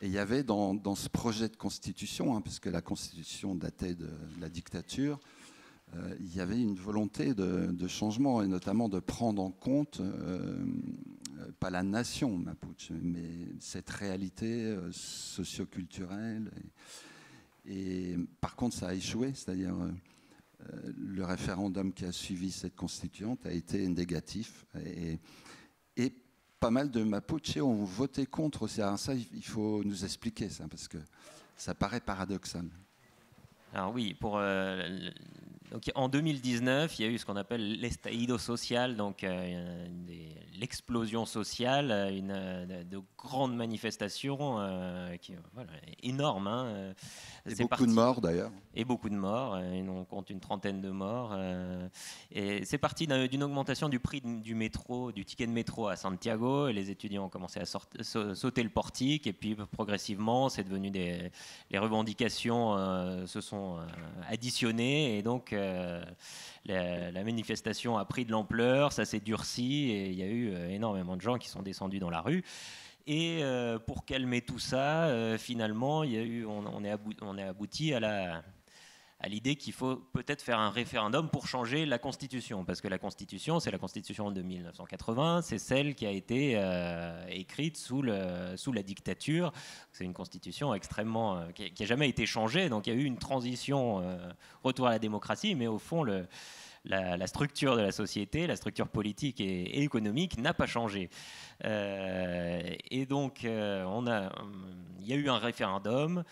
Et il y avait dans ce projet de constitution, hein, puisque la constitution datait de la dictature, il y avait une volonté de changement, et notamment de prendre en compte, pas la nation Mapuche, mais cette réalité socioculturelle. Et par contre, ça a échoué, c'est-à-dire le référendum qui a suivi cette constituante a été négatif. Et pas mal de Mapuche ont voté contre aussi. Alors ça, il faut nous expliquer ça, parce que Ça paraît paradoxal. Alors oui, donc en 2019, il y a eu ce qu'on appelle l'estallido social, donc l'explosion sociale, de grandes manifestations énormes. Hein. Et beaucoup de morts d'ailleurs. Et beaucoup de morts, on compte une trentaine de morts. Et c'est parti d'une augmentation du prix du métro, du ticket de métro à Santiago, et les étudiants ont commencé à sauter le portique, et puis progressivement, c'est devenu les revendications se sont additionnées, et donc la manifestation a pris de l'ampleur, ça s'est durci, et il y a eu énormément de gens qui sont descendus dans la rue. Et pour calmer tout ça, finalement, on est abouti à l'idée qu'il faut peut-être faire un référendum pour changer la Constitution. Parce que la Constitution, c'est la Constitution de 1980, c'est celle qui a été écrite sous la dictature. C'est une Constitution extrêmement... qui n'a jamais été changée, donc il y a eu une transition, retour à la démocratie, mais au fond, la structure de la société, la structure politique et économique n'a pas changé. Et donc, il y a eu un référendum.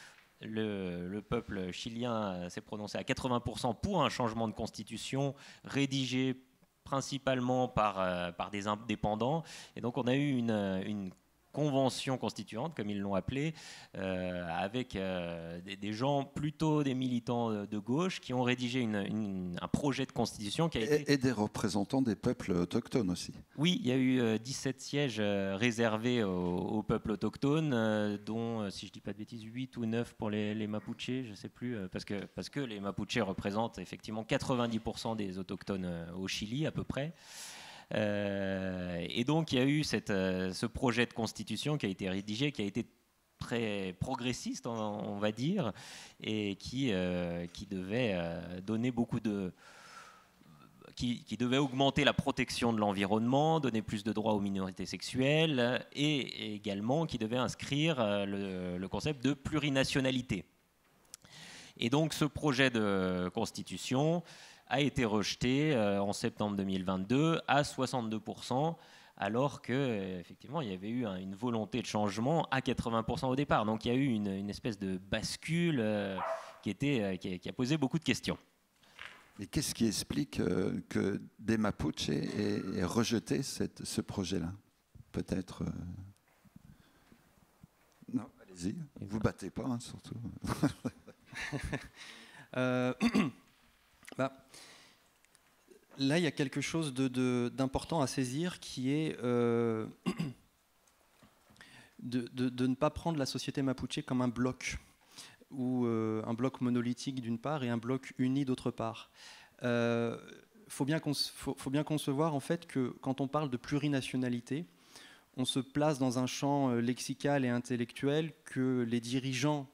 Le peuple chilien s'est prononcé à 80% pour un changement de constitution rédigé principalement par des indépendants. Et donc, on a eu une convention constituante, comme ils l'ont appelé, avec des gens, plutôt des militants de gauche, qui ont rédigé un projet de constitution qui a été... Et des représentants des peuples autochtones aussi. Oui, il y a eu 17 sièges réservés aux peuples autochtones, dont, si je ne dis pas de bêtises, 8 ou 9 pour les Mapuches, je ne sais plus, parce que les Mapuches représentent effectivement 90% des autochtones au Chili, à peu près. Et donc il y a eu ce projet de constitution qui a été rédigé, qui a été très progressiste, on va dire, et qui devait donner qui devait augmenter la protection de l'environnement, donner plus de droits aux minorités sexuelles, et également qui devait inscrire le concept de plurinationalité. Et donc ce projet de constitution a été rejeté en septembre 2022 à 62%, alors qu'effectivement il y avait eu une volonté de changement à 80% au départ. Donc il y a eu une espèce de bascule qui a posé beaucoup de questions. Et qu'est-ce qui explique que des Mapuches aient rejeté ce projet-là? Peut-être... Non, allez-y, ne vous battez pas, hein, surtout. Là, il y a quelque chose d'important à saisir qui est de ne pas prendre la société mapuche comme un bloc, ou un bloc monolithique d'une part et un bloc uni d'autre part. Faut bien concevoir en fait que quand on parle de plurinationalité, on se place dans un champ lexical et intellectuel que les dirigeants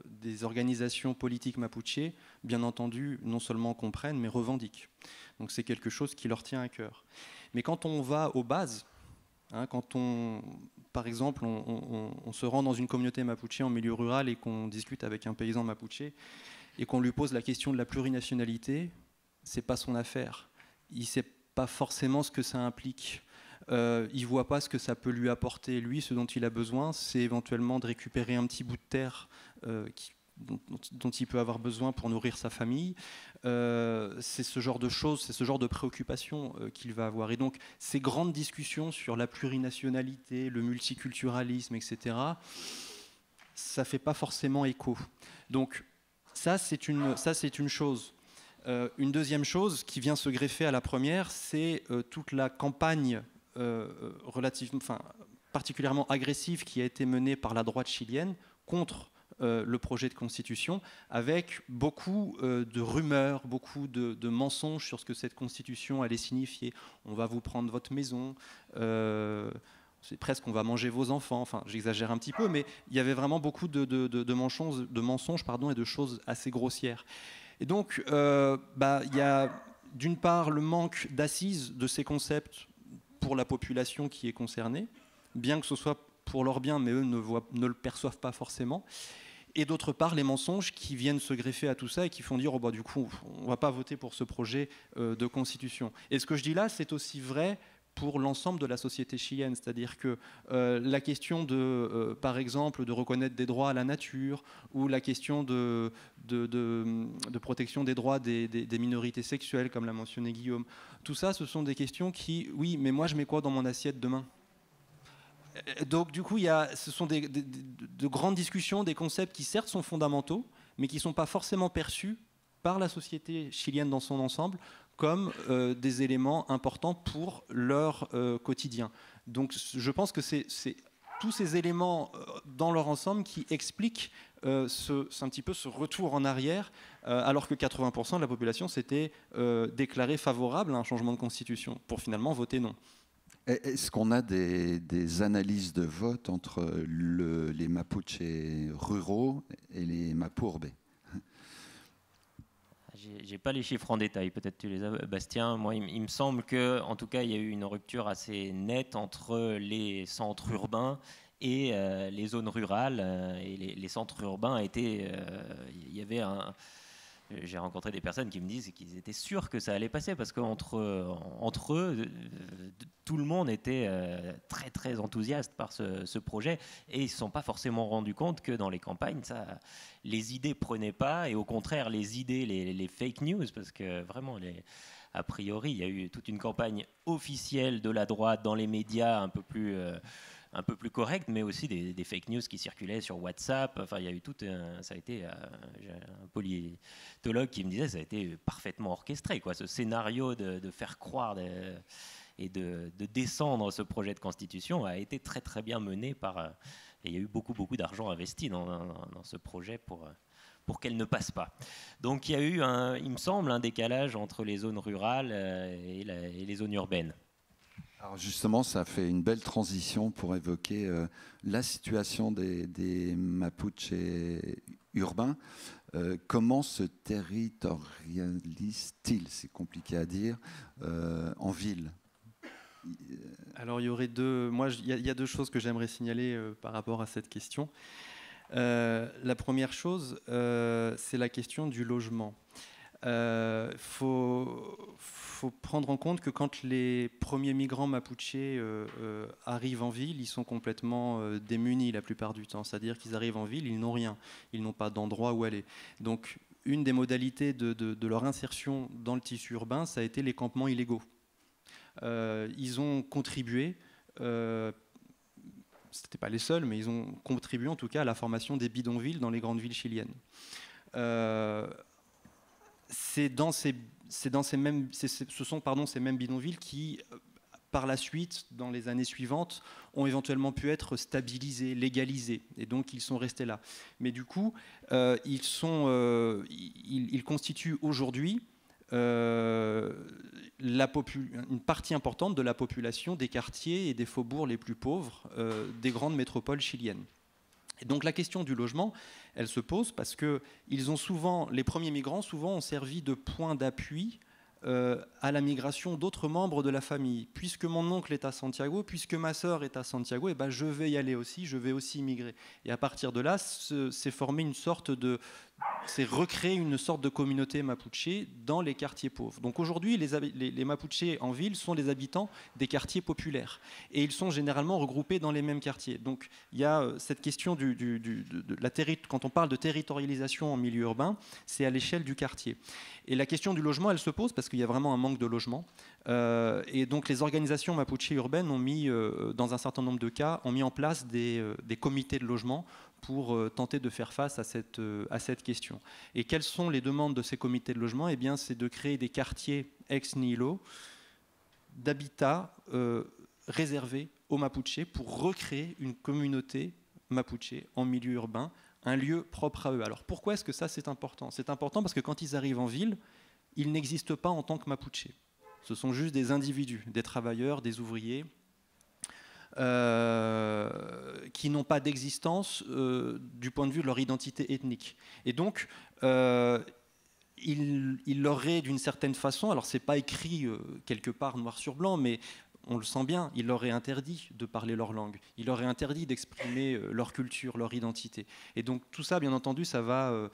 des organisations politiques mapuche, bien entendu, non seulement comprennent, mais revendiquent. Donc c'est quelque chose qui leur tient à cœur. Mais quand on va aux bases, quand par exemple, on se rend dans une communauté mapuche en milieu rural et qu'on discute avec un paysan mapuche et qu'on lui pose la question de la plurinationalité, c'est pas son affaire. Il ne sait pas forcément ce que ça implique. Il ne voit pas ce que ça peut lui apporter. Lui, ce dont il a besoin, c'est éventuellement de récupérer un petit bout de terre dont il peut avoir besoin pour nourrir sa famille. C'est ce genre de choses, c'est ce genre de préoccupations qu'il va avoir. Et donc, ces grandes discussions sur la plurinationalité, le multiculturalisme, etc., ça ne fait pas forcément écho. Donc, ça, c'est une chose. Une deuxième chose qui vient se greffer à la première, c'est toute la campagne particulièrement agressive qui a été menée par la droite chilienne contre le projet de constitution, avec beaucoup de rumeurs, beaucoup de mensonges sur ce que cette constitution allait signifier. On va vous prendre votre maison, c'est presque on va manger vos enfants, enfin j'exagère un petit peu, mais il y avait vraiment beaucoup de mensonges et de choses assez grossières. Et donc il y a d'une part le manque d'assises de ces concepts pour la population qui est concernée, bien que ce soit pour leur bien, mais eux ne le perçoivent pas forcément. Et d'autre part, les mensonges qui viennent se greffer à tout ça et qui font dire du coup, on ne va pas voter pour ce projet de constitution. Et ce que je dis là, c'est aussi vrai pour l'ensemble de la société chilienne. C'est-à-dire que la question par exemple, de reconnaître des droits à la nature, ou la question de protection des droits des minorités sexuelles, comme l'a mentionné Guillaume, tout ça, ce sont des questions qui, oui, mais moi je mets quoi dans mon assiette demain ? Donc du coup, ce sont de grandes discussions, des concepts qui certes sont fondamentaux, mais qui ne sont pas forcément perçus par la société chilienne dans son ensemble comme des éléments importants pour leur quotidien. Donc je pense que c'est tous ces éléments dans leur ensemble qui expliquent un petit peu ce retour en arrière, alors que 80% de la population s'était déclarée favorable à un changement de constitution, pour finalement voter non. Est-ce qu'on a des analyses de vote entre les Mapuches ruraux et les Mapurbe? J'ai pas les chiffres en détail, peut-être tu les as, Bastien. Moi, il me semble que, en tout cas, il y a eu une rupture assez nette entre les centres urbains et les zones rurales. Et les centres urbains étaient, il y avait j'ai rencontré des personnes qui me disent qu'ils étaient sûrs que ça allait passer parce qu'entre eux, tout le monde était très très enthousiaste par ce projet et ils ne se sont pas forcément rendus compte que dans les campagnes, les idées ne prenaient pas et au contraire les idées, les fake news, parce que vraiment a priori il y a eu toute une campagne officielle de la droite dans les médias un peu plus correct, mais aussi des fake news qui circulaient sur WhatsApp. Enfin, il y a eu ça a été, j'ai un politologue qui me disait, ça a été parfaitement orchestré, quoi. Ce scénario de faire croire et de descendre ce projet de constitution a été très très bien mené et il y a eu beaucoup d'argent investi dans ce projet pour qu'elle ne passe pas. Donc il y a eu, il me semble, un décalage entre les zones rurales et les zones urbaines. Alors justement, ça fait une belle transition pour évoquer la situation des Mapuches urbains. Comment se territorialisent-ils, c'est compliqué à dire, en ville? Alors il y aurait il y a deux choses que j'aimerais signaler par rapport à cette question. La première chose, c'est la question du logement. Faut prendre en compte que quand les premiers migrants mapuches arrivent en ville, ils sont complètement démunis la plupart du temps. C'est-à-dire qu'ils arrivent en ville, ils n'ont rien. Ils n'ont pas d'endroit où aller. Donc, une des modalités de leur insertion dans le tissu urbain, ça a été les campements illégaux. Ils ont contribué, ce n'étaient pas les seuls, mais ils ont contribué en tout cas à la formation des bidonvilles dans les grandes villes chiliennes. Ce sont ces mêmes bidonvilles qui, par la suite, dans les années suivantes, ont éventuellement pu être stabilisés, légalisés, et donc ils sont restés là. Mais du coup, ils constituent aujourd'hui une partie importante de la population des quartiers et des faubourgs les plus pauvres des grandes métropoles chiliennes. Et donc la question du logement, elle se pose parce que les premiers migrants souvent ont servi de point d'appui à la migration d'autres membres de la famille. Puisque mon oncle est à Santiago, puisque ma sœur est à Santiago, je vais y aller aussi, je vais aussi migrer. Et à partir de là, c'est recréer une sorte de communauté mapuche dans les quartiers pauvres. Donc aujourd'hui, les Mapuches en ville sont les habitants des quartiers populaires. Et ils sont généralement regroupés dans les mêmes quartiers. Donc il y a cette question quand on parle de territorialisation en milieu urbain, c'est à l'échelle du quartier. Et la question du logement, elle se pose parce qu'il y a vraiment un manque de logement. Et donc les organisations mapuche urbaines ont mis, dans un certain nombre de cas, ont mis en place des comités de logement pour tenter de faire face à cette question. Et quelles sont les demandes de ces comités de logement ? Eh bien, c'est de créer des quartiers ex nihilo d'habitat réservés aux Mapuches pour recréer une communauté mapuche en milieu urbain, un lieu propre à eux. Alors pourquoi est-ce que ça c'est important ? C'est important parce que quand ils arrivent en ville, ils n'existent pas en tant que Mapuche. Ce sont juste des individus, des travailleurs, des ouvriers, qui n'ont pas d'existence du point de vue de leur identité ethnique. Et donc, il leur est d'une certaine façon, alors c'est pas écrit quelque part noir sur blanc, mais on le sent bien, il leur est interdit de parler leur langue, il leur est interdit d'exprimer leur culture, leur identité. Et donc tout ça, bien entendu, ça va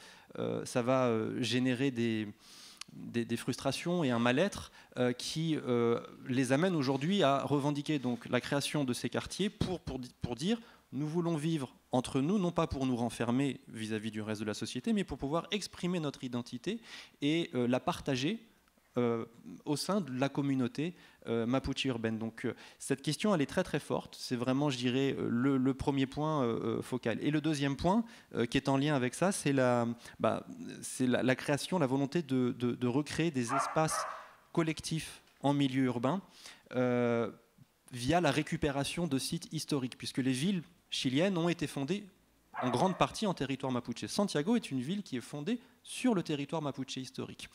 générer des frustrations et un mal-être qui les amènent aujourd'hui à revendiquer donc la création de ces quartiers pour dire nous voulons vivre entre nous, non pas pour nous renfermer vis-à-vis du reste de la société, mais pour pouvoir exprimer notre identité et la partager au sein de la communauté mapuche urbaine. Donc cette question, elle est très très forte. C'est vraiment, je dirais, le premier point focal. Et le deuxième point, qui est en lien avec ça, c'est la création, la volonté de recréer des espaces collectifs en milieu urbain via la récupération de sites historiques, puisque les villes chiliennes ont été fondées en grande partie en territoire mapuche. Santiago est une ville qui est fondée sur le territoire mapuche historique.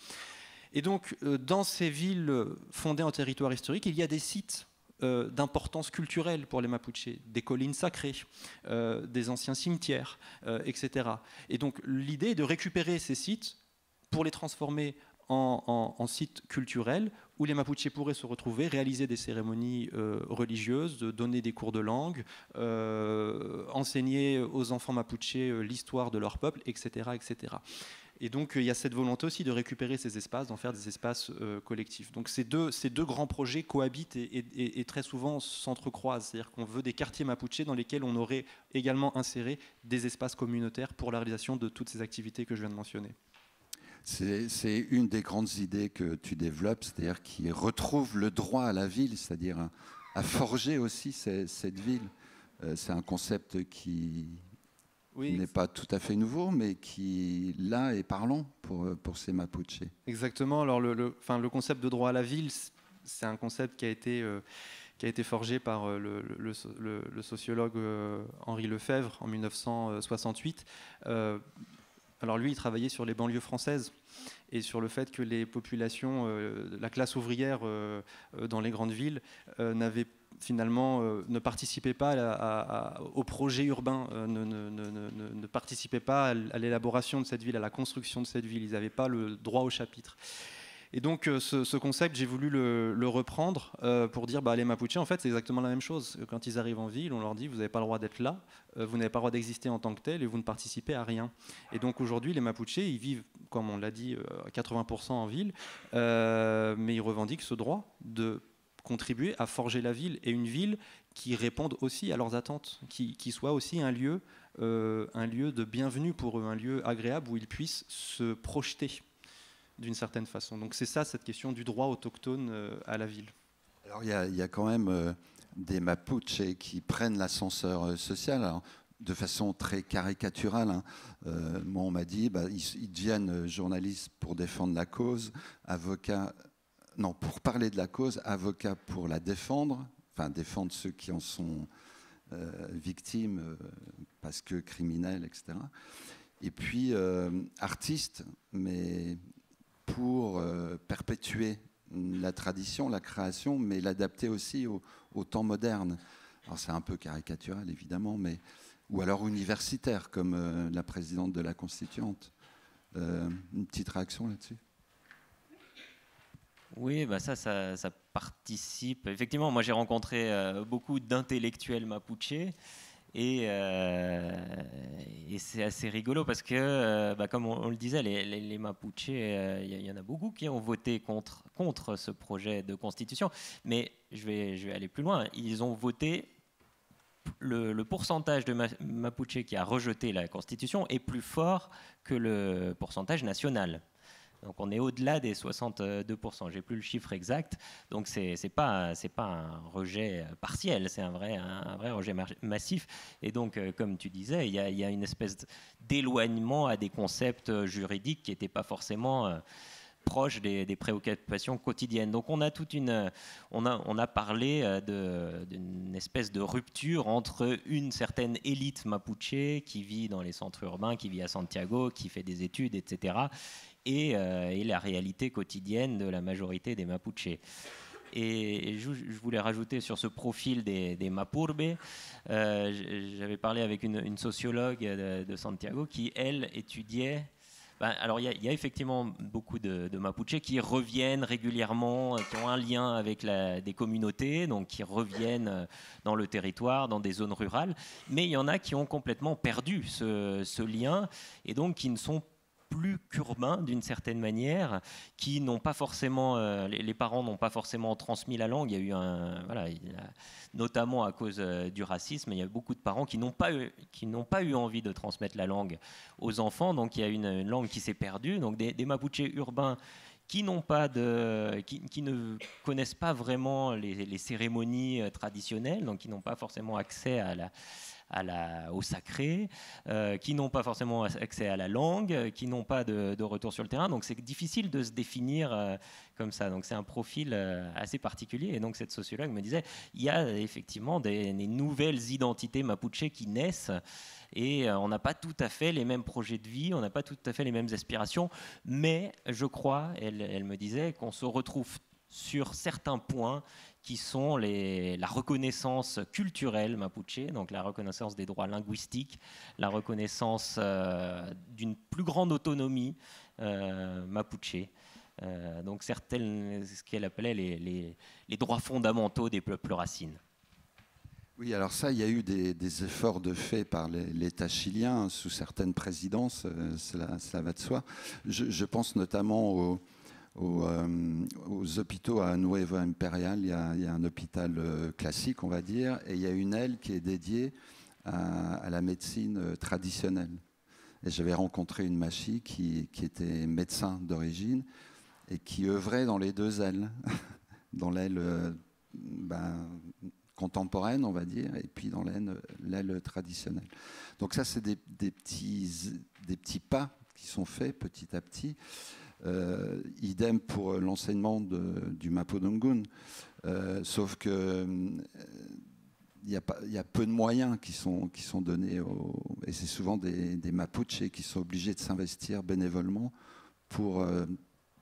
Et donc, dans ces villes fondées en territoire historique, il y a des sites d'importance culturelle pour les Mapuches, des collines sacrées, des anciens cimetières, etc. Et donc, l'idée est de récupérer ces sites pour les transformer en sites culturels où les Mapuches pourraient se retrouver, réaliser des cérémonies religieuses, donner des cours de langue, enseigner aux enfants Mapuches l'histoire de leur peuple, etc., etc. Et donc, il y a cette volonté aussi de récupérer ces espaces, d'en faire des espaces collectifs. Donc, ces deux grands projets cohabitent et très souvent s'entrecroisent. C'est-à-dire qu'on veut des quartiers mapuches dans lesquels on aurait également inséré des espaces communautaires pour la réalisation de toutes ces activités que je viens de mentionner. C'est une des grandes idées que tu développes, c'est-à-dire qui retrouve le droit à la ville, c'est-à-dire à forger aussi cette ville. C'est un concept qui... Oui, n'est pas tout à fait nouveau, mais qui, là, est parlant pour ces Mapuches. Exactement. Alors, le concept de droit à la ville, c'est un concept qui a été forgé par le sociologue Henri Lefebvre en 1968. Alors, lui, il travaillait sur les banlieues françaises et sur le fait que les populations, la classe ouvrière dans les grandes villes, finalement ne participaient pas au projet urbain, ne participaient pas à l'élaboration de cette ville, à la construction de cette ville. Ils n'avaient pas le droit au chapitre. Et donc ce concept, j'ai voulu le reprendre pour dire les Mapuches, en fait, c'est exactement la même chose. Quand ils arrivent en ville, on leur dit vous n'avez pas le droit d'être là, vous n'avez pas le droit d'exister en tant que tel et vous ne participez à rien. Et donc aujourd'hui, les Mapuches, ils vivent, comme on l'a dit, à 80% en ville, mais ils revendiquent ce droit de contribuer à forger la ville, et une ville qui réponde aussi à leurs attentes, qui soit aussi un lieu de bienvenue pour eux, un lieu agréable où ils puissent se projeter d'une certaine façon. Donc c'est ça, cette question du droit autochtone à la ville. Alors il y a quand même des Mapuches qui prennent l'ascenseur social, alors, de façon très caricaturale. Hein. Moi on m'a dit, ils deviennent journalistes pour défendre la cause, avocats, non, pour parler de la cause, avocats pour la défendre, enfin défendre ceux qui en sont victimes parce que criminels, etc. Et puis artistes, mais pour perpétuer la tradition, la création, mais l'adapter aussi au temps moderne. Alors c'est un peu caricatural évidemment, mais ou alors universitaire comme la présidente de la Constituante. Une petite réaction là-dessus? Oui, ça participe. Effectivement, moi j'ai rencontré beaucoup d'intellectuels mapuches et c'est assez rigolo parce que, comme on le disait, les Mapuches, il y en a beaucoup qui ont voté contre ce projet de constitution. Mais je vais aller plus loin. Ils ont voté. Le pourcentage de Mapuches qui a rejeté la constitution est plus fort que le pourcentage national. Donc on est au-delà des 62%. J'ai plus le chiffre exact. Donc c'est pas un rejet partiel, c'est un vrai rejet massif. Et donc comme tu disais, il y a une espèce d'éloignement à des concepts juridiques qui n'étaient pas forcément proches des préoccupations quotidiennes. Donc on a parlé d'une espèce de rupture entre une certaine élite mapuche qui vit dans les centres urbains, qui vit à Santiago, qui fait des études, etc. Et la réalité quotidienne de la majorité des Mapuches. Et je voulais rajouter sur ce profil des Mapurbes, j'avais parlé avec une sociologue de Santiago qui, elle, étudiait... alors il y a effectivement beaucoup de Mapuches qui reviennent régulièrement, qui ont un lien avec des communautés, donc qui reviennent dans le territoire, dans des zones rurales, mais il y en a qui ont complètement perdu ce lien et donc qui ne sont plus qu'urbains d'une certaine manière, qui n'ont pas forcément, les parents n'ont pas forcément transmis la langue. Il y a eu notamment à cause du racisme, il y a beaucoup de parents qui n'ont pas eu envie de transmettre la langue aux enfants. Donc il y a une langue qui s'est perdue. Donc des Mapuches urbains qui ne connaissent pas vraiment les cérémonies traditionnelles, donc qui n'ont pas forcément accès au sacré, qui n'ont pas forcément accès à la langue, qui n'ont pas de retour sur le terrain. Donc c'est difficile de se définir comme ça. Donc c'est un profil assez particulier. Et donc cette sociologue me disait, il y a effectivement des nouvelles identités mapuches qui naissent. Et on n'a pas tout à fait les mêmes projets de vie, on n'a pas tout à fait les mêmes aspirations, mais je crois, elle me disait, qu'on se retrouve sur certains points qui sont la reconnaissance culturelle mapuche, donc la reconnaissance des droits linguistiques, la reconnaissance d'une plus grande autonomie mapuche. Donc ce qu'elle appelait les droits fondamentaux des peuples racines. Oui, alors ça, il y a eu des efforts de fait par l'État chilien sous certaines présidences, cela va de soi. Je pense notamment aux hôpitaux à Nueva Imperial. Il y a un hôpital classique, on va dire, et il y a une aile qui est dédiée à la médecine traditionnelle. Et j'avais rencontré une machi qui était médecin d'origine et qui œuvrait dans les deux ailes, dans l'aile contemporaine, on va dire, et puis dans l'aile traditionnelle. Donc ça, c'est des petits pas qui sont faits petit à petit. Idem pour l'enseignement du Mapudungun, sauf que il y a peu de moyens qui sont donnés, et c'est souvent des Mapuches qui sont obligés de s'investir bénévolement pour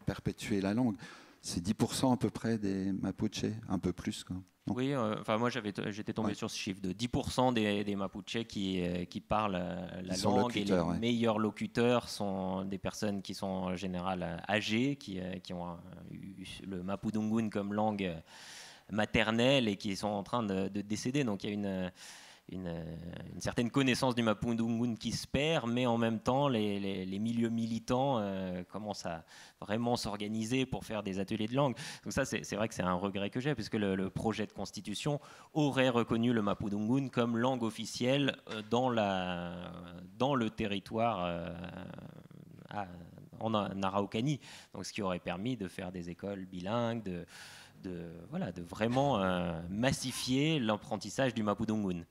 perpétuer la langue. C'est 10% à peu près des Mapuches, un peu plus, quoi. Oui, moi j'étais tombé sur ce chiffre de 10% des Mapuches qui parlent la langue, et les meilleurs locuteurs sont des personnes qui sont en général âgées, qui ont eu le Mapudungun comme langue maternelle et qui sont en train de décéder. Donc il y a une certaine connaissance du Mapudungun qui se perd, mais en même temps, les milieux militants commencent à vraiment s'organiser pour faire des ateliers de langue. Donc ça, c'est vrai que c'est un regret que j'ai, puisque le projet de constitution aurait reconnu le Mapudungun comme langue officielle dans le territoire en Araucanie. Donc ce qui aurait permis de faire des écoles bilingues, de vraiment massifier l'apprentissage du Mapudungun.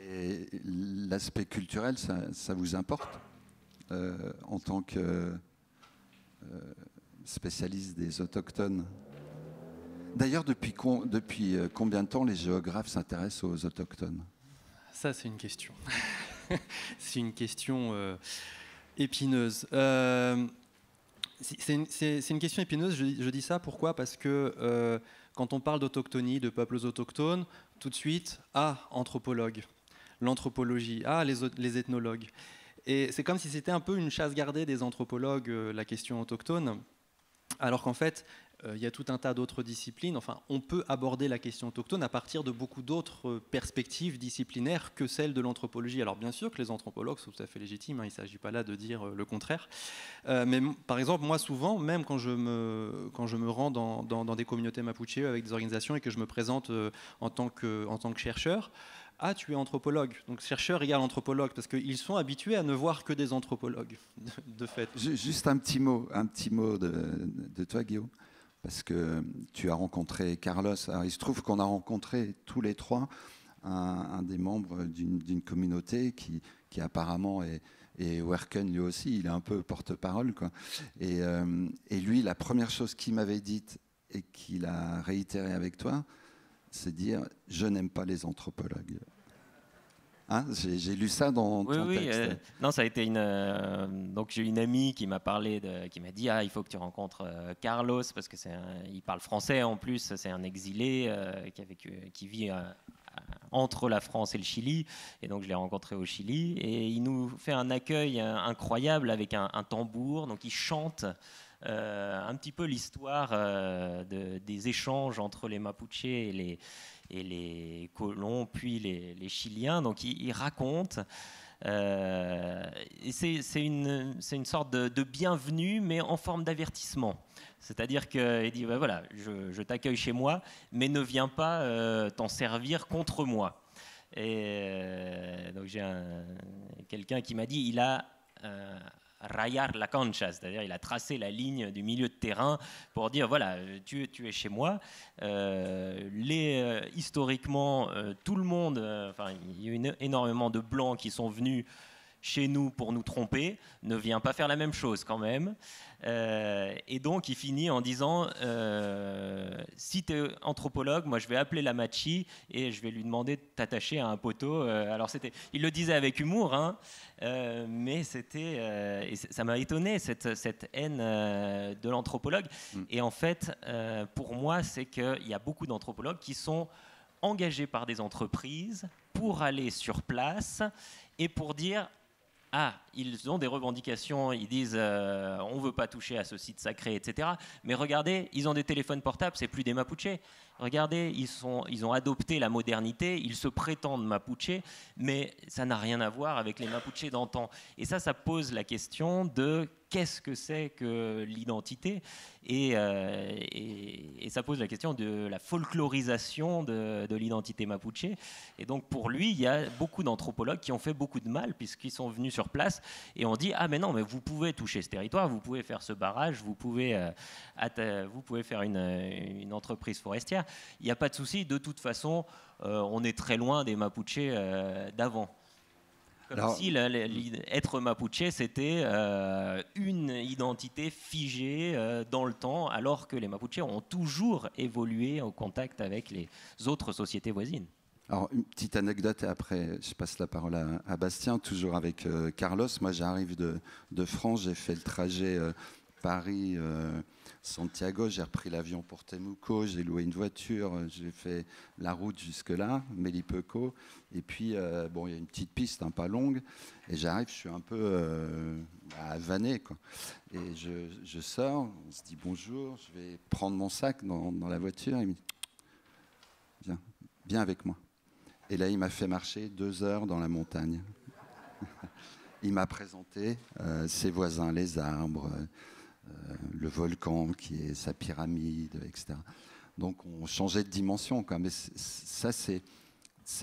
Et l'aspect culturel, ça vous importe en tant que spécialiste des autochtones? D'ailleurs, depuis combien de temps les géographes s'intéressent aux autochtones? Ça, c'est une question. C'est une question épineuse. C'est une question épineuse, je dis ça, pourquoi? Parce que quand on parle d'autochtonie, de peuples autochtones, tout de suite, anthropologue. L'anthropologie, les ethnologues. Et c'est comme si c'était un peu une chasse gardée des anthropologues, la question autochtone, alors qu'en fait, il y a tout un tas d'autres disciplines. Enfin, on peut aborder la question autochtone à partir de beaucoup d'autres perspectives disciplinaires que celles de l'anthropologie. Alors bien sûr que les anthropologues sont tout à fait légitimes, il ne s'agit pas là de dire le contraire. Mais par exemple, moi souvent, même quand je me rends dans des communautés mapuche avec des organisations et que je me présente en tant que chercheur, tu es anthropologue. Donc chercheur égale anthropologue, parce qu'ils sont habitués à ne voir que des anthropologues, de fait. Juste un petit mot de toi, Guillaume, parce que tu as rencontré Carlos. Alors, il se trouve qu'on a rencontré tous les trois un des membres d'une communauté qui apparemment est Werken lui aussi, il est un peu porte-parole, quoi. Et lui, la première chose qu'il m'avait dite et qu'il a réitéré avec toi, c'est dire « je n'aime pas les anthropologues ». Hein, j'ai lu ça dans ton texte. Non, ça a été donc j'ai une amie qui m'a parlé, qui m'a dit il faut que tu rencontres Carlos parce que il parle français en plus, c'est un exilé qui vit entre la France et le Chili, et donc je l'ai rencontré au Chili et il nous fait un accueil incroyable avec un tambour, donc il chante un petit peu l'histoire des échanges entre les Mapuches et les colons, puis les Chiliens. Donc il raconte Et c'est une sorte de bienvenue, mais en forme d'avertissement. C'est-à-dire qu'il dit, voilà, je t'accueille chez moi, mais ne viens pas t'en servir contre moi. Et donc j'ai quelqu'un qui m'a dit, il a rayar la cancha, c'est-à-dire il a tracé la ligne du milieu de terrain pour dire, voilà, tu es chez moi. Historiquement, tout le monde, il y a eu énormément de blancs qui sont venus chez nous pour nous tromper, ne viens pas faire la même chose quand même. Et donc il finit en disant, si tu es anthropologue, moi je vais appeler la Machi et je vais lui demander de t'attacher à un poteau. Alors il le disait avec humour, hein, mais et ça m'a étonné cette haine de l'anthropologue. Et en fait, pour moi, c'est qu'il y a beaucoup d'anthropologues qui sont engagés par des entreprises pour aller sur place et pour dire, ils ont des revendications, ils disent on ne veut pas toucher à ce site sacré, etc. Mais regardez, ils ont des téléphones portables, c'est plus des Mapuches. Regardez, ils ont adopté la modernité, ils se prétendent Mapuche, mais ça n'a rien à voir avec les Mapuches d'antan. Et ça pose la question de qu'est-ce que c'est que l'identité, et ça pose la question de la folklorisation de l'identité Mapuche. Et donc pour lui, il y a beaucoup d'anthropologues qui ont fait beaucoup de mal puisqu'ils sont venus sur place et ont dit mais non, mais vous pouvez toucher ce territoire, vous pouvez faire ce barrage, vous pouvez faire une entreprise forestière. Il n'y a pas de souci, de toute façon, on est très loin des Mapuches d'avant. Comme si être Mapuche, c'était une identité figée dans le temps, alors que les Mapuches ont toujours évolué au contact avec les autres sociétés voisines. Alors, une petite anecdote, et après, je passe la parole à Bastien, toujours avec Carlos. Moi, j'arrive de France, j'ai fait le trajet Paris-Santiago, j'ai repris l'avion pour Temuco, j'ai loué une voiture, j'ai fait la route jusque-là, Melipeco, et puis, il y a une petite piste, pas longue, et j'arrive, je suis un peu avané, quoi. Et je sors, on se dit bonjour, je vais prendre mon sac dans la voiture, il me dit, viens avec moi. Et là, il m'a fait marcher 2 heures dans la montagne. Il m'a présenté ses voisins, les arbres, le volcan qui est sa pyramide, etc. Donc on changeait de dimension, quoi. Mais ça, c'est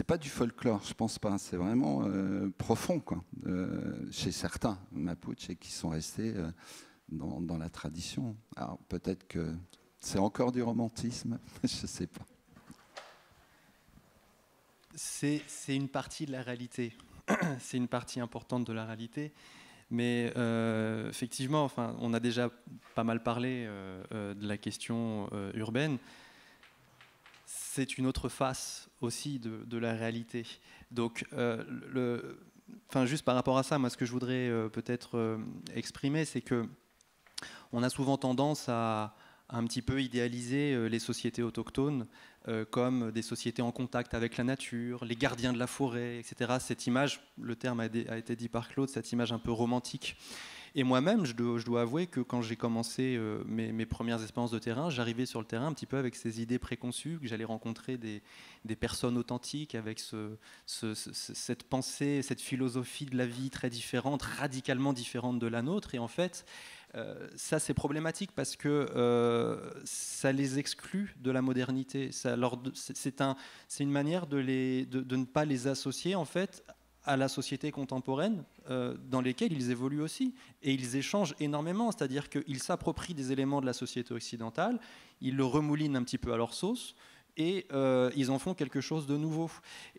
pas du folklore, je pense pas. C'est vraiment profond, quoi, chez certains Mapuches qui sont restés dans la tradition. Alors peut-être que c'est encore du romantisme, je sais pas. C'est une partie de la réalité. C'est une partie importante de la réalité. Mais effectivement, on a déjà pas mal parlé de la question urbaine. C'est une autre face aussi de la réalité. Donc, juste par rapport à ça, moi, ce que je voudrais peut-être exprimer, c'est que on a souvent tendance à un petit peu idéaliser les sociétés autochtones comme des sociétés en contact avec la nature, les gardiens de la forêt, etc. Cette image, le terme a été dit par Claude, cette image un peu romantique. Et moi-même, je dois avouer que quand j'ai commencé mes premières expériences de terrain, j'arrivais sur le terrain un petit peu avec ces idées préconçues, que j'allais rencontrer des personnes authentiques avec cette pensée, cette philosophie de la vie très différente, radicalement différente de la nôtre. Et en fait, ça c'est problématique parce que ça les exclut de la modernité. C'est une manière de ne pas les associer en fait à la société contemporaine dans lesquelles ils évoluent aussi. Et ils échangent énormément, c'est-à-dire qu'ils s'approprient des éléments de la société occidentale, ils le remoulinent un petit peu à leur sauce, et ils en font quelque chose de nouveau.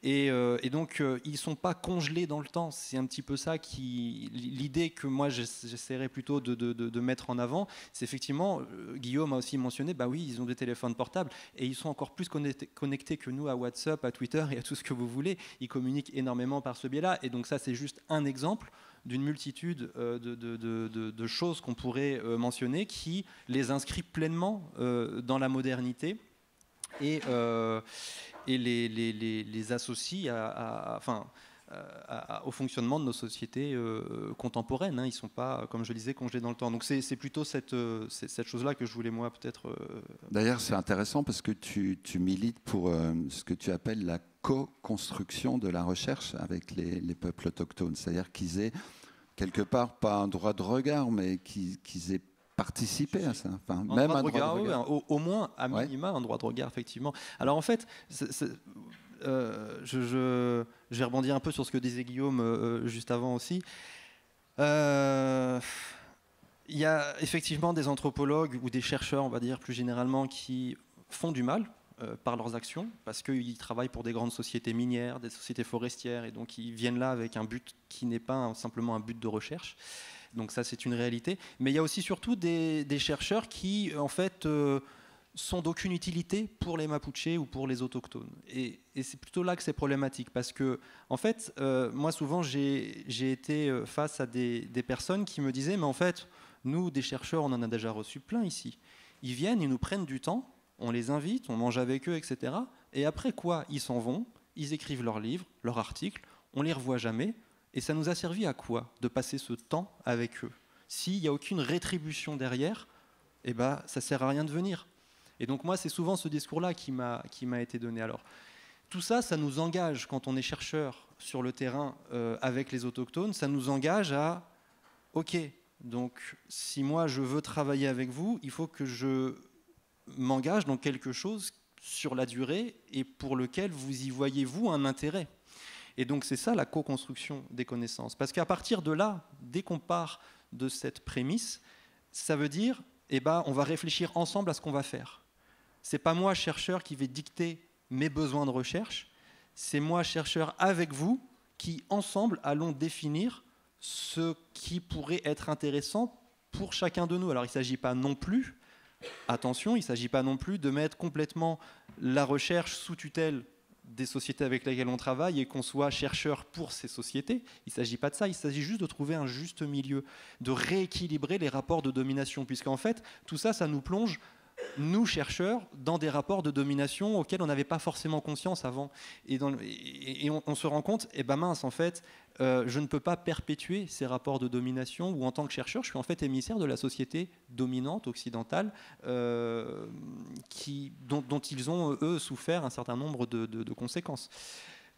Et donc, ils ne sont pas congelés dans le temps. C'est un petit peu ça l'idée que moi, j'essaierais plutôt de mettre en avant. C'est effectivement, Guillaume a aussi mentionné, oui, ils ont des téléphones portables, et ils sont encore plus connectés que nous à WhatsApp, à Twitter et à tout ce que vous voulez. Ils communiquent énormément par ce biais-là. Et donc ça, c'est juste un exemple d'une multitude de choses qu'on pourrait mentionner qui les inscrit pleinement dans la modernité et les associe au fonctionnement de nos sociétés contemporaines. Hein. Ils ne sont pas, comme je le disais, congelés dans le temps. Donc c'est plutôt cette chose-là que je voulais, moi, peut-être... D'ailleurs, c'est intéressant parce que tu milites pour ce que tu appelles la co-construction de la recherche avec les peuples autochtones. C'est-à-dire qu'ils aient, quelque part, pas un droit de regard, mais qu'ils aient participé à ça. Enfin, même un droit de regard. Oui, au moins, à minima, un droit de regard, effectivement. Alors, en fait... je vais rebondir un peu sur ce que disait Guillaume juste avant aussi. Il y a effectivement des anthropologues ou des chercheurs, on va dire plus généralement, qui font du mal par leurs actions, parce qu'ils travaillent pour des grandes sociétés minières, des sociétés forestières, et donc ils viennent là avec un but qui n'est pas simplement un but de recherche. Donc ça, c'est une réalité. Mais il y a aussi surtout des chercheurs qui, en fait... sont d'aucune utilité pour les Mapuches ou pour les autochtones. Et c'est plutôt là que c'est problématique, parce que, en fait, moi, souvent, j'ai été face à des personnes qui me disaient, mais en fait, nous, des chercheurs, on en a déjà reçu plein ici. Ils viennent, ils nous prennent du temps, on les invite, on mange avec eux, etc. Et après quoi, ils s'en vont, ils écrivent leurs livres, leurs articles, on les revoit jamais, et ça nous a servi à quoi de passer ce temps avec eux? S'il n'y a aucune rétribution derrière, eh ben, ça ne sert à rien de venir. Et donc moi, c'est souvent ce discours-là qui m'a été donné. Alors, tout ça, ça nous engage, quand on est chercheur sur le terrain avec les autochtones, ça nous engage à, ok, donc si moi je veux travailler avec vous, il faut que je m'engage dans quelque chose sur la durée et pour lequel vous y voyez, vous, un intérêt. Et donc c'est ça la co-construction des connaissances. Parce qu'à partir de là, dès qu'on part de cette prémisse, ça veut dire, eh ben, on va réfléchir ensemble à ce qu'on va faire. C'est pas moi, chercheur, qui vais dicter mes besoins de recherche. C'est moi, chercheur, avec vous, qui, ensemble, allons définir ce qui pourrait être intéressant pour chacun de nous. Alors, il ne s'agit pas non plus, attention, il ne s'agit pas non plus de mettre complètement la recherche sous tutelle des sociétés avec lesquelles on travaille et qu'on soit chercheur pour ces sociétés. Il ne s'agit pas de ça, il s'agit juste de trouver un juste milieu, de rééquilibrer les rapports de domination, puisqu'en fait, tout ça, ça nous plonge, nous, chercheurs, dans des rapports de domination auxquels on n'avait pas forcément conscience avant. Et on se rend compte, eh ben mince, en fait, je ne peux pas perpétuer ces rapports de domination, où en tant que chercheur, je suis en fait émissaire de la société dominante, occidentale, dont ils ont, eux, souffert un certain nombre de conséquences.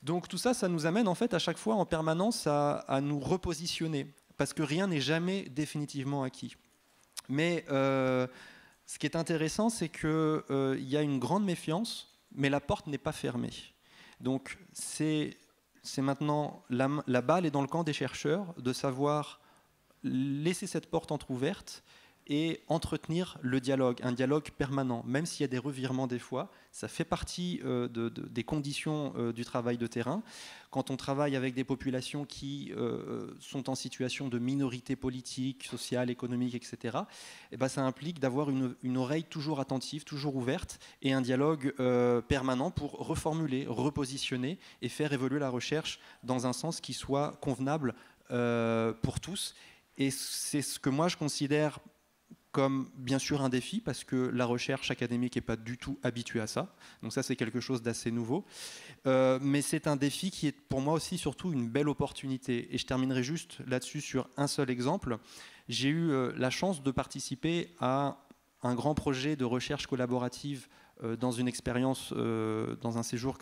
Donc tout ça, ça nous amène en fait à chaque fois en permanence à nous repositionner, parce que rien n'est jamais définitivement acquis. Mais... ce qui est intéressant, c'est qu'il y a une grande méfiance, mais la porte n'est pas fermée. Donc c'est maintenant, la balle est dans le camp des chercheurs, de savoir laisser cette porte entrouverte et entretenir le dialogue, un dialogue permanent, même s'il y a des revirements des fois. Ça fait partie des conditions du travail de terrain. Quand on travaille avec des populations qui sont en situation de minorité politique, sociale, économique, etc., eh ben, ça implique d'avoir une oreille toujours attentive, toujours ouverte, et un dialogue permanent pour reformuler, repositionner et faire évoluer la recherche dans un sens qui soit convenable pour tous. Et c'est ce que moi je considère comme bien sûr un défi, parce que la recherche académique n'est pas du tout habituée à ça. Donc ça, c'est quelque chose d'assez nouveau. Mais c'est un défi qui est pour moi aussi surtout une belle opportunité. Et je terminerai juste là-dessus sur un seul exemple. J'ai eu la chance de participer à un grand projet de recherche collaborative dans une expérience, dans un séjour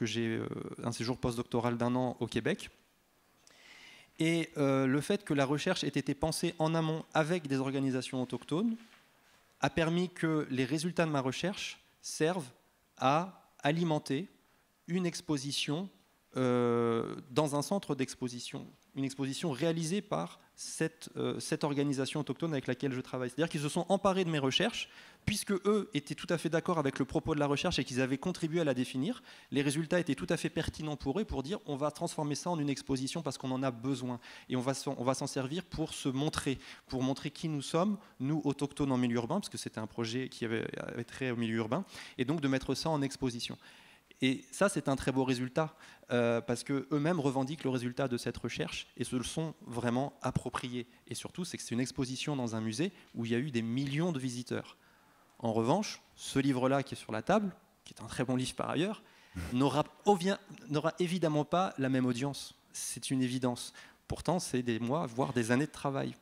un séjour postdoctoral d'1 an au Québec. Et le fait que la recherche ait été pensée en amont avec des organisations autochtones a permis que les résultats de ma recherche servent à alimenter une exposition dans un centre d'exposition, une exposition réalisée par cette organisation autochtone avec laquelle je travaille. C'est-à-dire qu'ils se sont emparés de mes recherches, puisque eux étaient tout à fait d'accord avec le propos de la recherche et qu'ils avaient contribué à la définir. Les résultats étaient tout à fait pertinents pour eux, pour dire on va transformer ça en une exposition parce qu'on en a besoin. Et on va s'en servir pour se montrer, pour montrer qui nous sommes, nous autochtones en milieu urbain, parce que c'était un projet qui avait trait au milieu urbain, et donc de mettre ça en exposition. Et ça, c'est un très beau résultat, parce qu'eux-mêmes revendiquent le résultat de cette recherche et se le sont vraiment appropriés. Et surtout, c'est que c'est une exposition dans un musée où il y a eu des millions de visiteurs. En revanche, ce livre-là qui est sur la table, qui est un très bon livre par ailleurs, n'aura évidemment pas la même audience. c'est une évidence. Pourtant, c'est des mois, voire des années de travail.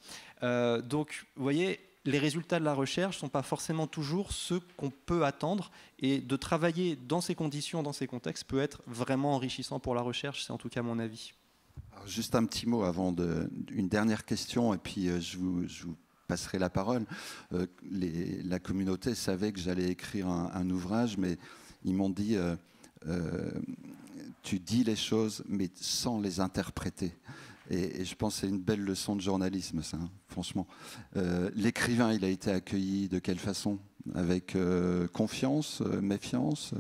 Donc, vous voyez, les résultats de la recherche ne sont pas forcément toujours ceux qu'on peut attendre. Et de travailler dans ces conditions, dans ces contextes, peut être vraiment enrichissant pour la recherche. C'est en tout cas mon avis. Alors, juste un petit mot avant une dernière question, et puis je vous passerai la parole. La communauté savait que j'allais écrire un ouvrage, mais ils m'ont dit tu dis les choses, mais sans les interpréter. Et je pense que c'est une belle leçon de journalisme, ça, hein, franchement. L'écrivain, il a été accueilli de quelle façon? Avec confiance, méfiance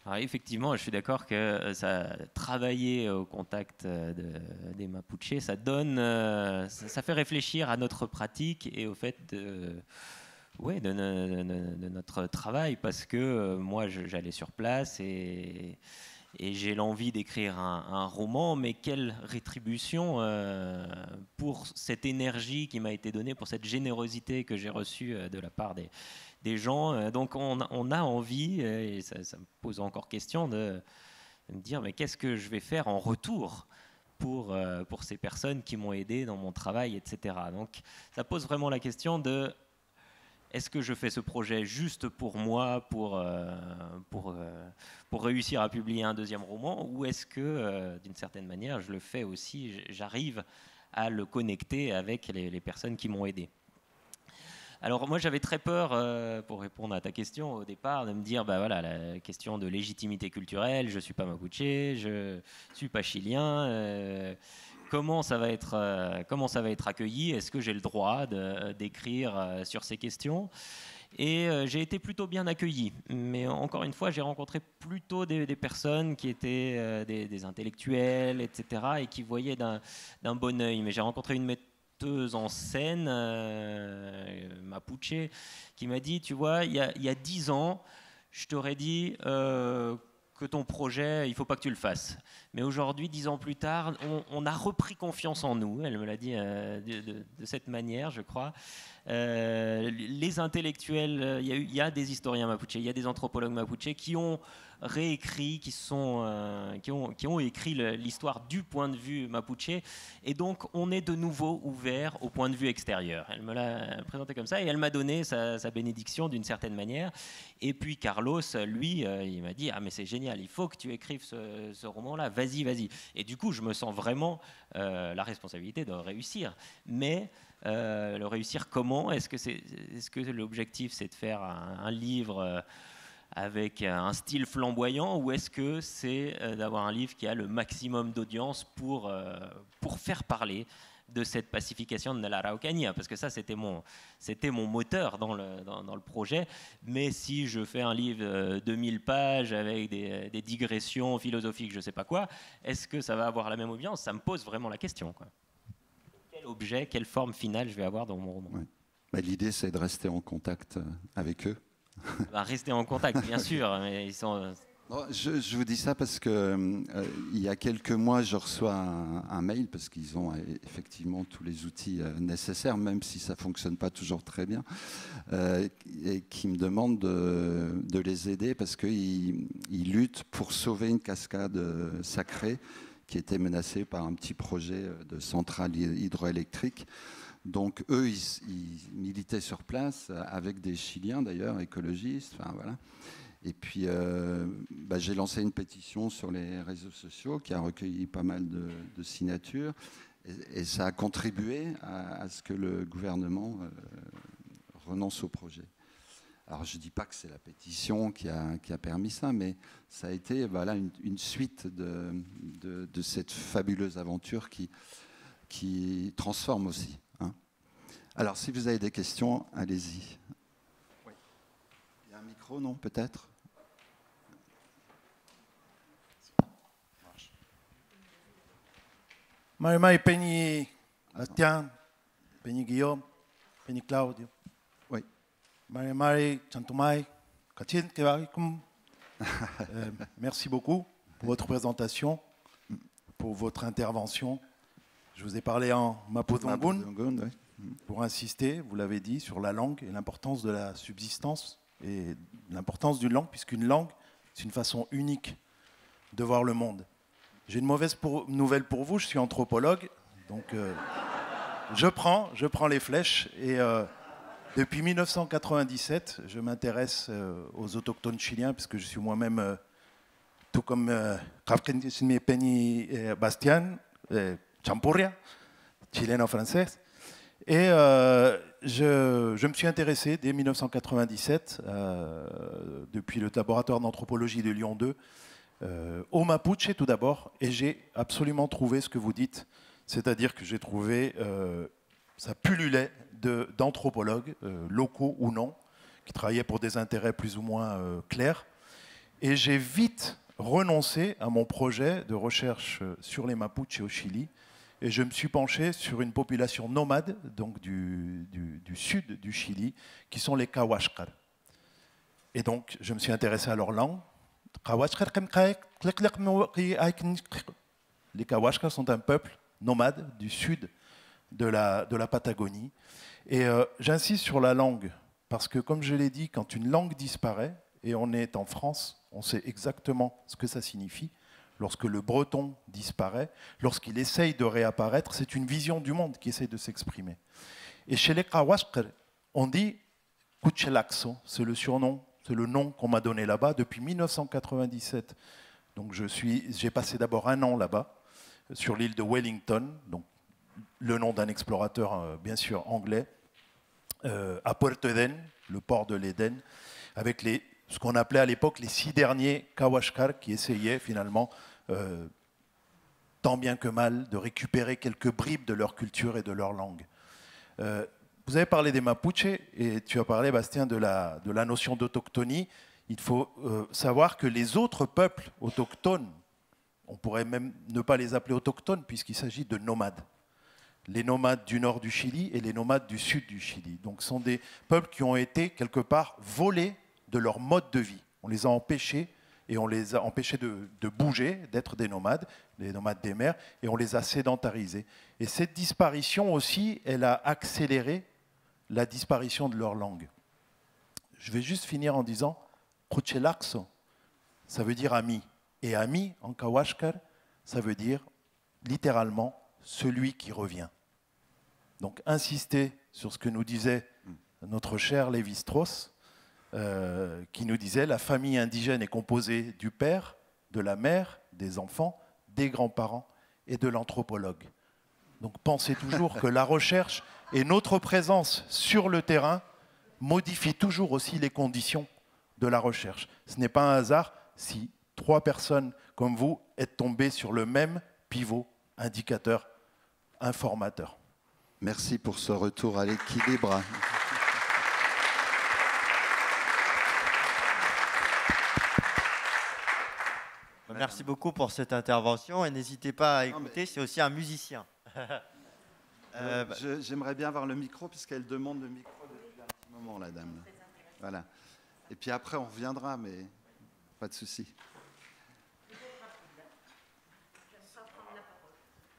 Alors, effectivement, je suis d'accord que travailler au contact des Mapuches, ça fait réfléchir à notre pratique et au fait de notre travail, parce que moi, j'allais sur place et j'ai l'envie d'écrire un roman, mais quelle rétribution pour cette énergie qui m'a été donnée, pour cette générosité que j'ai reçue de la part des gens. Donc on a envie, et ça me pose encore question, de me dire mais qu'est-ce que je vais faire en retour pour ces personnes qui m'ont aidé dans mon travail, etc. Donc ça pose vraiment la question de est-ce que je fais ce projet juste pour moi, pour réussir à publier un deuxième roman, ou est-ce que, d'une certaine manière, je le fais aussi, j'arrive à le connecter avec les personnes qui m'ont aidé. Alors moi j'avais très peur, pour répondre à ta question au départ, de me dire, bah voilà, la question de légitimité culturelle, je ne suis pas mapuche, je ne suis pas chilien, comment ça va être accueilli? Est-ce que j'ai le droit d'écrire sur ces questions? Et j'ai été plutôt bien accueilli. Mais encore une fois, j'ai rencontré plutôt des personnes qui étaient des intellectuels, etc., et qui voyaient d'un bon œil. Mais j'ai rencontré une metteuse en scène, mapuche, qui m'a dit, tu vois, il y a 10 ans, je t'aurais dit que ton projet, il ne faut pas que tu le fasses. Mais aujourd'hui, 10 ans plus tard, on a repris confiance en nous. Elle me l'a dit de cette manière, je crois. Les intellectuels, il y a des historiens mapuche, il y a des anthropologues mapuche qui ont réécrit, qui ont écrit l'histoire du point de vue mapuche, et donc on est de nouveau ouvert au point de vue extérieur. Elle me l'a présenté comme ça et elle m'a donné sa bénédiction d'une certaine manière. Et puis Carlos, lui, il m'a dit « Ah mais c'est génial, il faut que tu écrives ce roman-là, vas-y. » Et du coup, je me sens vraiment la responsabilité de réussir. Mais le réussir comment? Est-ce que l'objectif c'est de faire un livre avec un style flamboyant, ou est-ce que c'est d'avoir un livre qui a le maximum d'audience pour faire parler de cette pacification de l'Araucanía, parce que ça c'était mon moteur dans le projet. Mais si je fais un livre de 1000 pages avec des digressions philosophiques, je sais pas quoi, est-ce que ça va avoir la même audience? Ça me pose vraiment la question, quoi. Quel objet, quelle forme finale je vais avoir dans mon roman? Ouais. Bah, l'idée c'est de rester en contact avec eux. Rester en contact, bien sûr, mais ils sont... Je vous dis ça parce que il y a quelques mois, je reçois un mail, parce qu'ils ont effectivement tous les outils nécessaires, même si ça ne fonctionne pas toujours très bien, et qui me demande de les aider parce qu'ils luttent pour sauver une cascade sacrée qui était menacée par un petit projet de centrale hydroélectrique. Donc eux, ils militaient sur place avec des Chiliens d'ailleurs, écologistes, enfin voilà. Et puis j'ai lancé une pétition sur les réseaux sociaux qui a recueilli pas mal de signatures, et ça a contribué à ce que le gouvernement renonce au projet. Alors je ne dis pas que c'est la pétition qui a permis ça, mais ça a été une suite de cette fabuleuse aventure qui transforme aussi. Alors, si vous avez des questions, allez-y. Oui. Il y a un micro, non, peut-être? Marie Penny Bastien, Penny Guillaume, Penny Claudio. Oui. Marie Chantumay, Katin Kevarikum. Merci beaucoup pour votre présentation, pour votre intervention. Je vous ai parlé en Mapudungun. Oui. Pour insister, vous l'avez dit, sur la langue et l'importance de la subsistance et l'importance d'une langue, puisqu'une langue, c'est une façon unique de voir le monde. J'ai une mauvaise nouvelle pour vous, je suis anthropologue, donc je prends les flèches et depuis 1997, je m'intéresse aux autochtones chiliens puisque je suis moi-même, tout comme Penny Bastian, Champurria, chileno-française. Et je me suis intéressé dès 1997, depuis le laboratoire d'anthropologie de Lyon 2, au Mapuche tout d'abord, et j'ai absolument trouvé ce que vous dites, c'est-à-dire que j'ai trouvé, ça pullulait d'anthropologues, locaux ou non, qui travaillaient pour des intérêts plus ou moins clairs, et j'ai vite renoncé à mon projet de recherche sur les Mapuches au Chili, et je me suis penché sur une population nomade, donc du sud du Chili, qui sont les Kawashkar. Et donc, je me suis intéressé à leur langue. Les Kawashkar sont un peuple nomade du sud de la Patagonie. Et j'insiste sur la langue, parce que, comme je l'ai dit, quand une langue disparaît, et on est en France, on sait exactement ce que ça signifie. Lorsque le breton disparaît, lorsqu'il essaye de réapparaître, c'est une vision du monde qui essaye de s'exprimer. Et chez les Kawashkar, on dit Kuchelaxo, c'est le surnom, c'est le nom qu'on m'a donné là-bas depuis 1997. Donc j'ai passé d'abord un an là-bas, sur l'île de Wellington, donc le nom d'un explorateur bien sûr anglais, à Puerto Eden, le port de l'Éden, avec ce qu'on appelait à l'époque les 6 derniers Kawashkar qui essayaient finalement, tant bien que mal, de récupérer quelques bribes de leur culture et de leur langue. Vous avez parlé des Mapuches et tu as parlé, Bastien, de la notion d'autochtonie. Il faut savoir que les autres peuples autochtones, on pourrait même ne pas les appeler autochtones puisqu'il s'agit de nomades. Les nomades du nord du Chili et les nomades du sud du Chili. Donc ce sont des peuples qui ont été quelque part volés de leur mode de vie. On les a empêchés et on les a empêchés de bouger, d'être des nomades des mers, et on les a sédentarisés. Et cette disparition aussi, elle a accéléré la disparition de leur langue. Je vais juste finir en disant Kuchelaxo, ça veut dire ami. Et ami, en Kawashkar, ça veut dire littéralement celui qui revient. Donc insister sur ce que nous disait notre cher Lévi-Strauss, qui nous disait la famille indigène est composée du père, de la mère, des enfants, des grands-parents et de l'anthropologue. Donc pensez toujours que la recherche et notre présence sur le terrain modifient toujours aussi les conditions de la recherche. Ce n'est pas un hasard si 3 personnes comme vous êtes tombées sur le même pivot, indicateur, informateur. Merci pour ce retour à l'équilibre. Merci beaucoup pour cette intervention et n'hésitez pas à écouter, c'est aussi un musicien. J'aimerais bien avoir le micro puisqu'elle demande le micro depuis un petit moment, la dame. Voilà. Et puis après, on reviendra, mais pas de souci.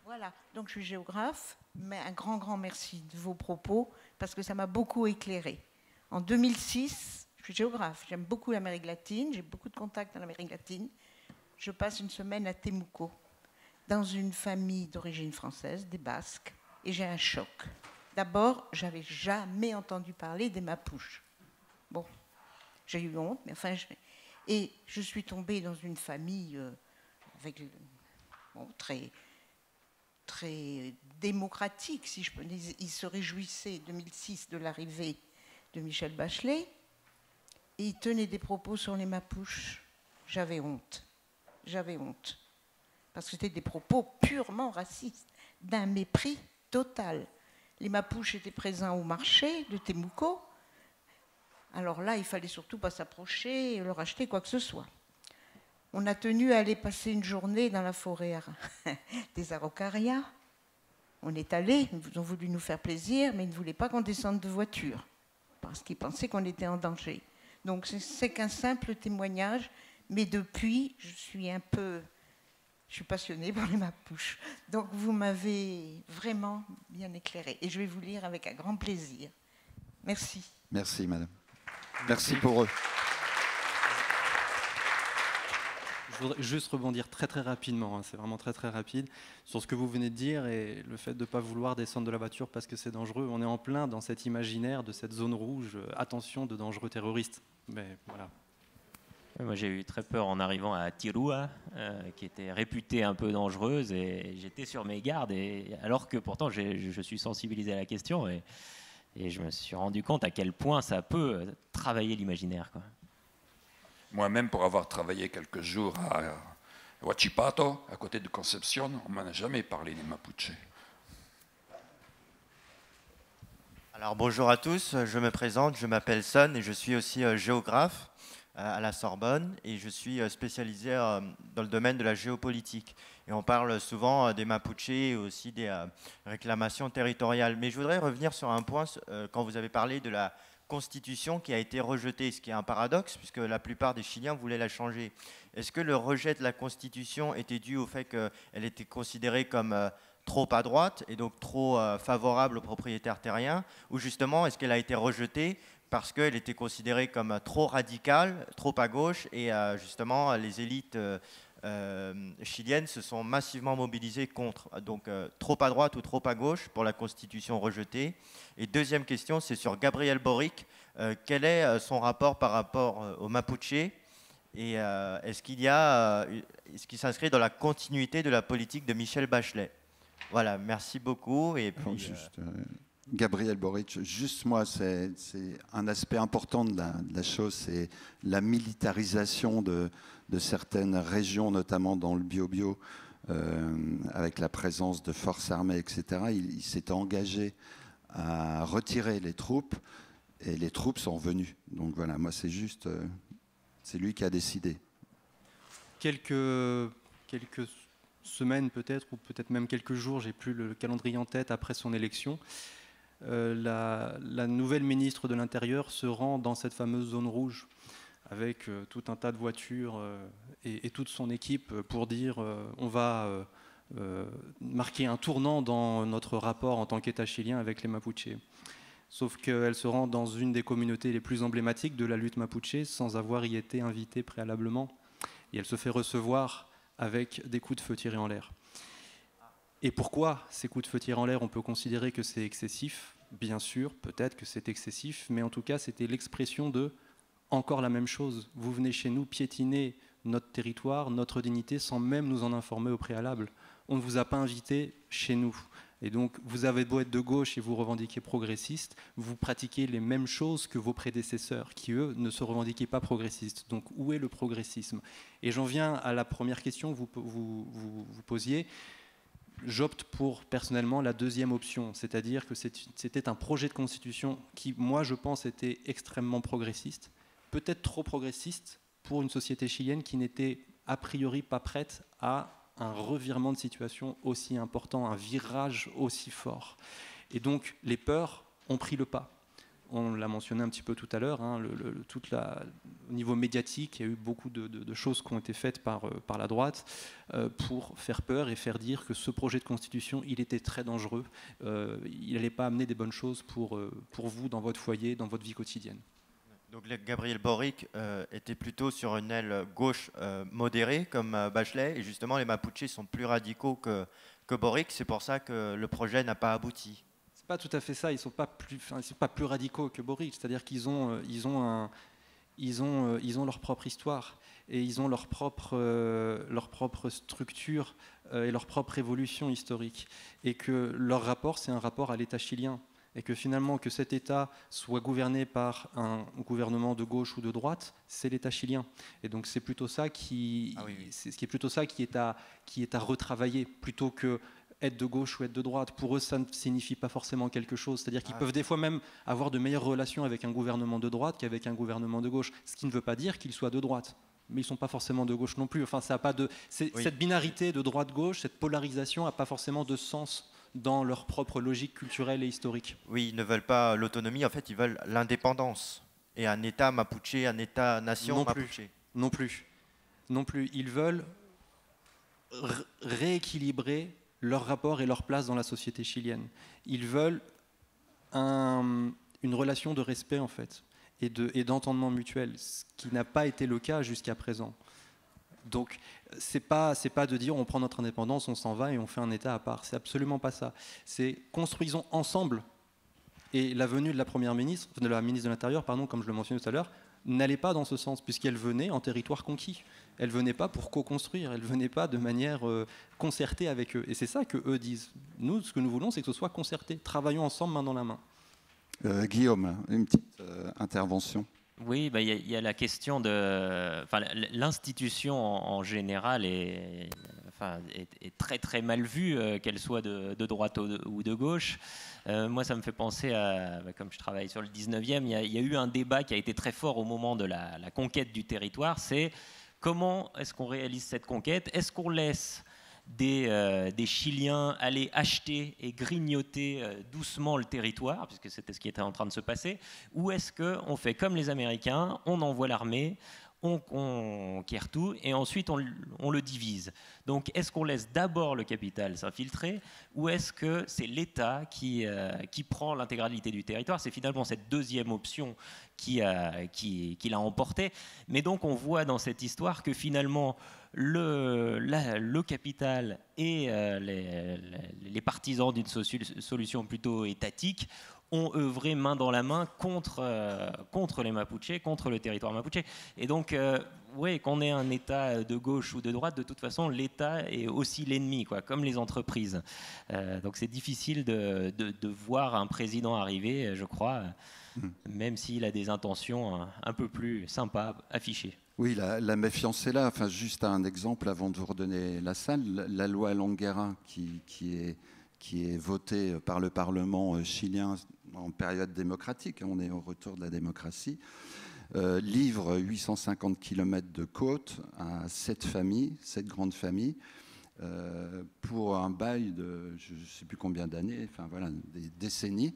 Voilà, donc je suis géographe, mais un grand merci de vos propos parce que ça m'a beaucoup éclairé. En 2006, je suis géographe, j'aime beaucoup l'Amérique latine, j'ai beaucoup de contacts en Amérique latine. Je passe une semaine à Temuco, dans une famille d'origine française, des Basques, et j'ai un choc. D'abord, je n'avais jamais entendu parler des Mapuches. Bon, j'ai eu honte, mais enfin... Et je suis tombée dans une famille avec, très démocratique, si je peux dire. Ils se réjouissaient, 2006, de l'arrivée de Michel Bachelet, et ils tenaient des propos sur les Mapuches. J'avais honte. Parce que c'était des propos purement racistes, d'un mépris total. Les Mapuches étaient présents au marché de Temuco. Alors là, il fallait surtout pas s'approcher et leur acheter quoi que ce soit. On a tenu à aller passer une journée dans la forêt des Araucarias. On est allés, ils ont voulu nous faire plaisir, mais ils ne voulaient pas qu'on descende de voiture, parce qu'ils pensaient qu'on était en danger. Donc c'est qu'un simple témoignage. Mais depuis, je suis passionnée par les Mapuches. Donc vous m'avez vraiment bien éclairée. Et je vais vous lire avec un grand plaisir. Merci. Merci, madame. Merci pour eux. Je voudrais juste rebondir très très rapidement, hein, c'est vraiment très très rapide, sur ce que vous venez de dire et le fait de ne pas vouloir descendre de la voiture parce que c'est dangereux. On est en plein dans cet imaginaire de cette zone rouge, attention de dangereux terroristes. Mais voilà. Moi, j'ai eu très peur en arrivant à Tirua, qui était réputée un peu dangereuse, et j'étais sur mes gardes, alors que pourtant je suis sensibilisé à la question, et je me suis rendu compte à quel point ça peut travailler l'imaginaire, quoi. Moi-même, pour avoir travaillé quelques jours à Huachipato, à côté de Concepción, on ne m'en a jamais parlé des Mapuches. Alors bonjour à tous, je me présente, je m'appelle Son et je suis aussi géographe à la Sorbonne et je suis spécialisé dans le domaine de la géopolitique. Et on parle souvent des Mapuches et aussi des réclamations territoriales. Mais je voudrais revenir sur un point quand vous avez parlé de la Constitution qui a été rejetée, ce qui est un paradoxe puisque la plupart des Chiliens voulaient la changer. Est-ce que le rejet de la Constitution était dû au fait qu'elle était considérée comme trop à droite et donc trop favorable aux propriétaires terriens, ou justement est-ce qu'elle a été rejetée parce qu'elle était considérée comme trop radicale, trop à gauche, et justement les élites chiliennes se sont massivement mobilisées contre, donc trop à droite ou trop à gauche pour la Constitution rejetée. Et deuxième question, c'est sur Gabriel Boric. Quel est son rapport par rapport aux Mapuches, et est-ce qu'il s'inscrit dans la continuité de la politique de Michelle Bachelet? Voilà, merci beaucoup. Et puis, Gabriel Boric, juste moi, c'est un aspect important de la chose, c'est la militarisation de certaines régions, notamment dans le Biobío, avec la présence de forces armées, etc. Il s'est engagé à retirer les troupes, et les troupes sont venues. Donc voilà, moi c'est juste, c'est lui qui a décidé. Quelques semaines peut-être, ou peut-être même quelques jours, j'ai plus le calendrier en tête, après son élection, la nouvelle ministre de l'Intérieur se rend dans cette fameuse zone rouge avec tout un tas de voitures et toute son équipe pour dire on va marquer un tournant dans notre rapport en tant qu'État chilien avec les Mapuches. Sauf qu'elle se rend dans une des communautés les plus emblématiques de la lutte mapuche sans avoir y été invitée préalablement. Et elle se fait recevoir avec des coups de feu tirés en l'air. Et pourquoi ces coups de feu tirés en l'air? On peut considérer que c'est excessif, bien sûr, peut-être que c'est excessif, mais en tout cas c'était l'expression de encore la même chose. Vous venez chez nous piétiner notre territoire, notre dignité, sans même nous en informer au préalable. On ne vous a pas invité chez nous. Et donc vous avez beau être de gauche et vous revendiquez progressiste, vous pratiquez les mêmes choses que vos prédécesseurs, qui eux ne se revendiquaient pas progressistes. Donc où est le progressisme? Et j'en viens à la première question que vous posiez. J'opte pour, personnellement, la deuxième option, c'est-à-dire que c'était un projet de constitution qui, moi, je pense, était extrêmement progressiste, peut-être trop progressiste pour une société chilienne qui n'était a priori pas prête à un revirement de situation aussi important, un virage aussi fort. Et donc, les peurs ont pris le pas. On l'a mentionné un petit peu tout à l'heure, hein, au niveau médiatique, il y a eu beaucoup de choses qui ont été faites par la droite pour faire peur et faire dire que ce projet de constitution, il était très dangereux, il n'allait pas amener des bonnes choses pour vous, dans votre foyer, dans votre vie quotidienne. Donc Gabriel Boric était plutôt sur une aile gauche modérée, comme Bachelet, et justement les Mapuches sont plus radicaux que Boric, c'est pour ça que le projet n'a pas abouti. Pas tout à fait ça, ils ne sont pas plus radicaux que Boric, c'est-à-dire qu'ils ont leur propre histoire et ils ont leur propre structure et leur propre évolution historique, et que leur rapport, c'est un rapport à l'État chilien, et que finalement que cet État soit gouverné par un gouvernement de gauche ou de droite, c'est l'État chilien, et donc c'est plutôt ça qui est à retravailler, plutôt que être de gauche ou être de droite. Pour eux, ça ne signifie pas forcément quelque chose. C'est-à-dire qu'ils peuvent des fois même avoir de meilleures relations avec un gouvernement de droite qu'avec un gouvernement de gauche. Ce qui ne veut pas dire qu'ils soient de droite. Mais ils ne sont pas forcément de gauche non plus. Enfin, ça a pas de... Cette binarité de droite-gauche, cette polarisation n'a pas forcément de sens dans leur propre logique culturelle et historique. Oui, ils ne veulent pas l'autonomie, en fait, ils veulent l'indépendance. Et un État mapuche, un État-nation mapuche. Non plus. Ils veulent rééquilibrer leur rapport et leur place dans la société chilienne. Ils veulent une relation de respect, en fait, et d'entendement mutuel, ce qui n'a pas été le cas jusqu'à présent. Donc, c'est pas de dire on prend notre indépendance, on s'en va et on fait un État à part. C'est absolument pas ça. C'est construisons ensemble. Et la venue de la première ministre, de la ministre de l'Intérieur, pardon, comme je le mentionnais tout à l'heure, n'allait pas dans ce sens, puisqu'elle venait en territoire conquis. Elle venait pas pour co-construire, elle venait pas de manière concertée avec eux. Et c'est ça que eux disent. Nous, ce que nous voulons, c'est que ce soit concerté. Travaillons ensemble, main dans la main. Guillaume, une petite intervention. Oui, y a la question de... L'institution en général est très très mal vue, qu'elle soit de droite ou de gauche. Moi, ça me fait penser à, comme je travaille sur le 19e, il y a eu un débat qui a été très fort au moment de la conquête du territoire, c'est comment est-ce qu'on réalise cette conquête? Est-ce qu'on laisse des Chiliens aller acheter et grignoter doucement le territoire, puisque c'était ce qui était en train de se passer, ou est-ce qu'on fait comme les Américains, on envoie l'armée, on conquiert tout et ensuite on le divise. Donc est-ce qu'on laisse d'abord le capital s'infiltrer ou est-ce que c'est l'État qui prend l'intégralité du territoire? C'est finalement cette deuxième option qui l'a emporté. Mais donc on voit dans cette histoire que finalement le capital et les partisans d'une solution plutôt étatique ont œuvré main dans la main contre les Mapuches, contre le territoire Mapuche. Et donc, oui, qu'on ait un État de gauche ou de droite, de toute façon, l'État est aussi l'ennemi, comme les entreprises. Donc c'est difficile de voir un président arriver, je crois, même s'il a des intentions un peu plus sympas affichées. Oui, la méfiance est là. Enfin, juste un exemple avant de vous redonner la salle. La loi Longuera qui est votée par le Parlement chilien en période démocratique, on est au retour de la démocratie, livre 850 km de côte à 7 grandes familles, pour un bail de je ne sais plus combien d'années, enfin voilà, des décennies.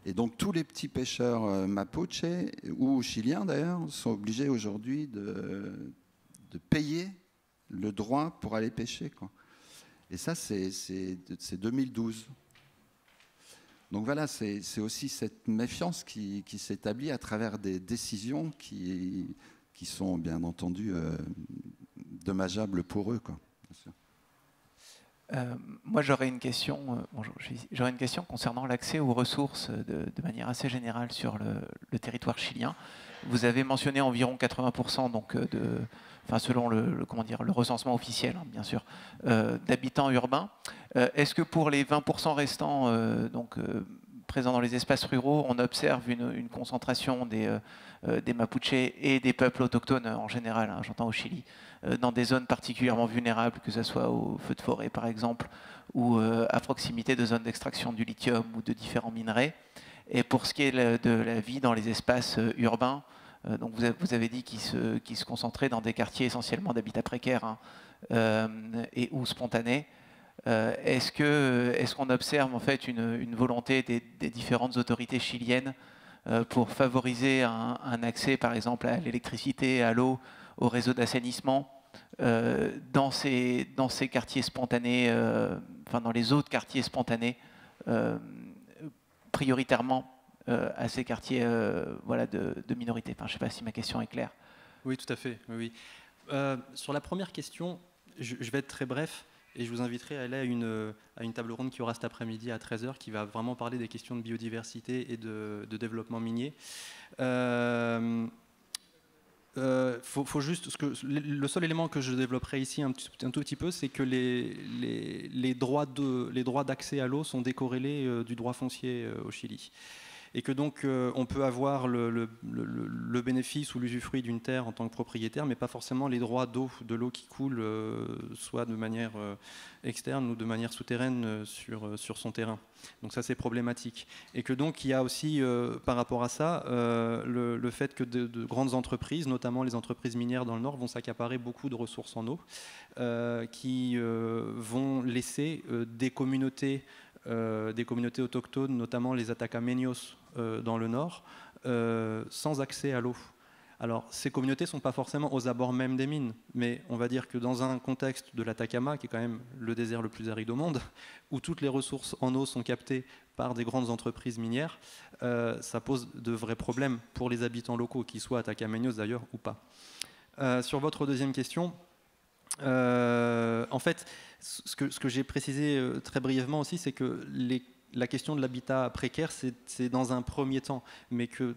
Et donc tous les petits pêcheurs mapuche, ou chiliens d'ailleurs, sont obligés aujourd'hui de payer le droit pour aller pêcher, quoi. Et ça, c'est 2012. Donc voilà, c'est aussi cette méfiance qui s'établit à travers des décisions qui sont bien entendu dommageables pour eux, quoi. Bien sûr. Moi, j'aurais une question. J'aurais une question concernant l'accès aux ressources de manière assez générale sur le territoire chilien. Vous avez mentionné environ 80% donc selon le recensement officiel, hein, bien sûr, d'habitants urbains. Est-ce que pour les 20% restants présents dans les espaces ruraux, on observe une concentration des Mapuches et des peuples autochtones en général, hein, j'entends au Chili, dans des zones particulièrement vulnérables, que ce soit au feu de forêt par exemple, ou à proximité de zones d'extraction du lithium ou de différents minerais? Et pour ce qui est de la vie dans les espaces urbains, donc vous avez dit qu'ils se concentraient dans des quartiers essentiellement d'habitat précaire, hein, et ou spontanés. Est-ce qu'on observe en fait une volonté des différentes autorités chiliennes pour favoriser un accès, par exemple, à l'électricité, à l'eau, au réseau d'assainissement dans ces quartiers spontanés, dans les autres quartiers spontanés, prioritairement à ces quartiers de minorité. Je ne sais pas si ma question est claire. Oui, tout à fait. Oui. Sur la première question, je vais être très bref. Et je vous inviterai à aller à une table ronde qui aura cet après-midi à 13h, qui va vraiment parler des questions de biodiversité et de développement minier. Faut juste, le seul élément que je développerai ici un tout petit peu, c'est que les droits d'accès à l'eau sont décorrélés du droit foncier au Chili. Et que donc on peut avoir le bénéfice ou l'usufruit d'une terre en tant que propriétaire, mais pas forcément les droits de l'eau qui coule, soit de manière externe ou de manière souterraine sur son terrain. Donc ça, c'est problématique. Et que donc il y a aussi, par rapport à ça, le fait que de grandes entreprises, notamment les entreprises minières dans le Nord, vont s'accaparer beaucoup de ressources en eau, qui vont laisser des communautés autochtones, notamment les Atacameños dans le nord, sans accès à l'eau. Alors, ces communautés ne sont pas forcément aux abords même des mines, mais on va dire que dans un contexte de l'Atacama, qui est quand même le désert le plus aride au monde, où toutes les ressources en eau sont captées par des grandes entreprises minières, ça pose de vrais problèmes pour les habitants locaux, qu'ils soient Atacameños d'ailleurs ou pas. Sur votre deuxième question, En fait, ce que j'ai précisé très brièvement aussi, c'est que la question de l'habitat précaire, c'est dans un premier temps, mais que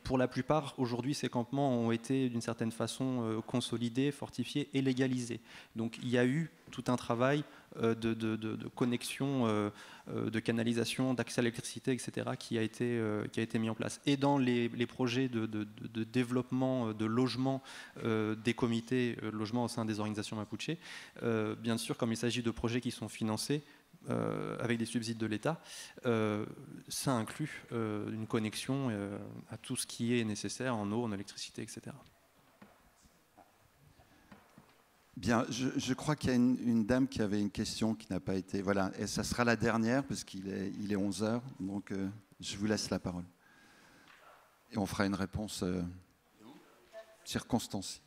pour la plupart, aujourd'hui, ces campements ont été d'une certaine façon consolidés, fortifiés et légalisés. Donc il y a eu tout un travail de connexion, de canalisation, d'accès à l'électricité, etc., qui a été mis en place. Et dans les projets de développement de logement des comités logement au sein des organisations Mapuche, bien sûr, comme il s'agit de projets qui sont financés, avec des subsides de l'État, ça inclut une connexion à tout ce qui est nécessaire en eau, en électricité, etc. Bien, je crois qu'il y a une dame qui avait une question qui n'a pas été... Voilà, et ça sera la dernière, parce qu'il est 11h, donc je vous laisse la parole. Et on fera une réponse circonstanciée.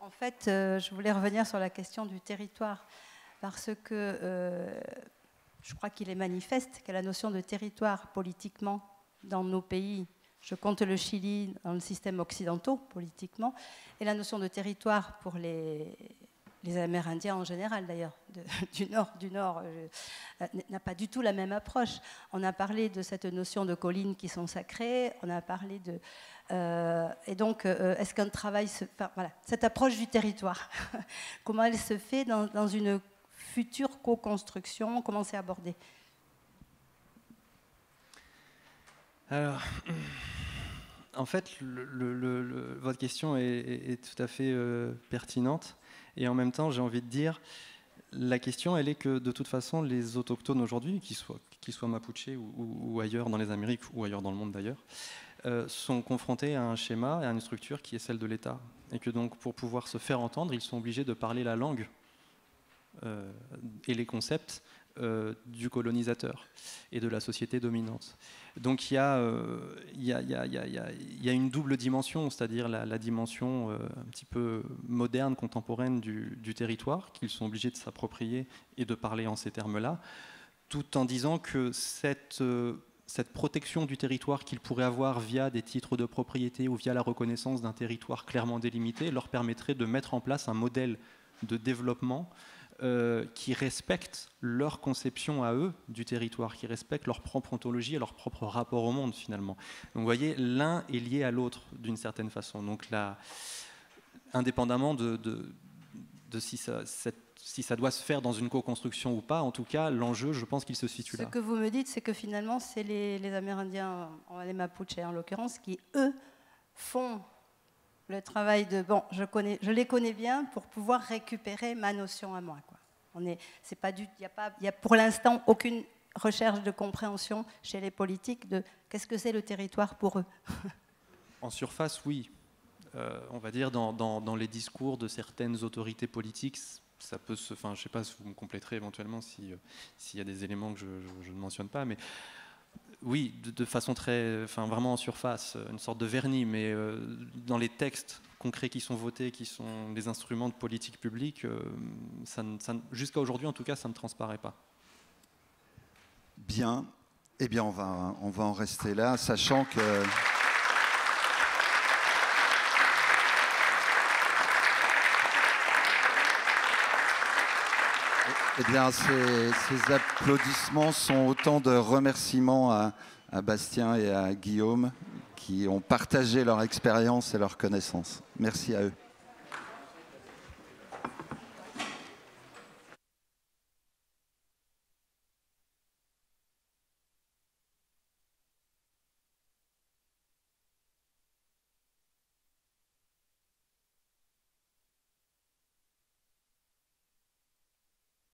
En fait, je voulais revenir sur la question du territoire, parce que je crois qu'il est manifeste que la notion de territoire politiquement dans nos pays, je compte le Chili dans le système occidentaux politiquement, et la notion de territoire pour les Amérindiens en général d'ailleurs, du Nord, n'a pas du tout la même approche. On a parlé de cette notion de collines qui sont sacrées, on a parlé de... et donc, est-ce qu'un travail... Enfin, voilà, cette approche du territoire, comment elle se fait dans une future co-construction, comment c'est abordé? Alors, en fait, votre question est tout à fait pertinente. Et en même temps, j'ai envie de dire, la question, elle est que de toute façon, les autochtones aujourd'hui, qu'ils soient Mapuche ou ailleurs dans les Amériques ou ailleurs dans le monde d'ailleurs, sont confrontés à un schéma et à une structure qui est celle de l'État. Et que donc, pour pouvoir se faire entendre, ils sont obligés de parler la langue et les concepts du colonisateur et de la société dominante. Donc il y a une double dimension, c'est-à-dire la dimension un petit peu moderne, contemporaine du territoire, qu'ils sont obligés de s'approprier et de parler en ces termes-là, tout en disant que cette protection du territoire qu'ils pourraient avoir via des titres de propriété ou via la reconnaissance d'un territoire clairement délimité leur permettrait de mettre en place un modèle de développement qui respectent leur conception à eux du territoire, qui respectent leur propre ontologie et leur propre rapport au monde finalement. Donc vous voyez, l'un est lié à l'autre d'une certaine façon. Donc là, indépendamment de si ça doit se faire dans une co-construction ou pas, en tout cas, l'enjeu, je pense qu'il se situe là. Ce que vous me dites, c'est que finalement, c'est les Amérindiens, les Mapuche en l'occurrence, qui, eux, font le travail de... Bon, je les connais bien pour pouvoir récupérer ma notion à moi, quoi. Il n'y a pour l'instant aucune recherche de compréhension chez les politiques de qu'est-ce que c'est le territoire pour eux. En surface, oui. On va dire dans les discours de certaines autorités politiques, ça peut se... Enfin, je ne sais pas si vous me compléterez éventuellement s'il y a des éléments que je ne mentionne pas, mais... Oui, de façon vraiment en surface, une sorte de vernis, mais dans les textes concrets qui sont votés, qui sont des instruments de politique publique, jusqu'à aujourd'hui en tout cas, ça ne transparaît pas. Bien, eh bien on va en rester là, sachant que... Eh bien, ces applaudissements sont autant de remerciements à Bastien et à Guillaume qui ont partagé leur expérience et leur connaissance. Merci à eux.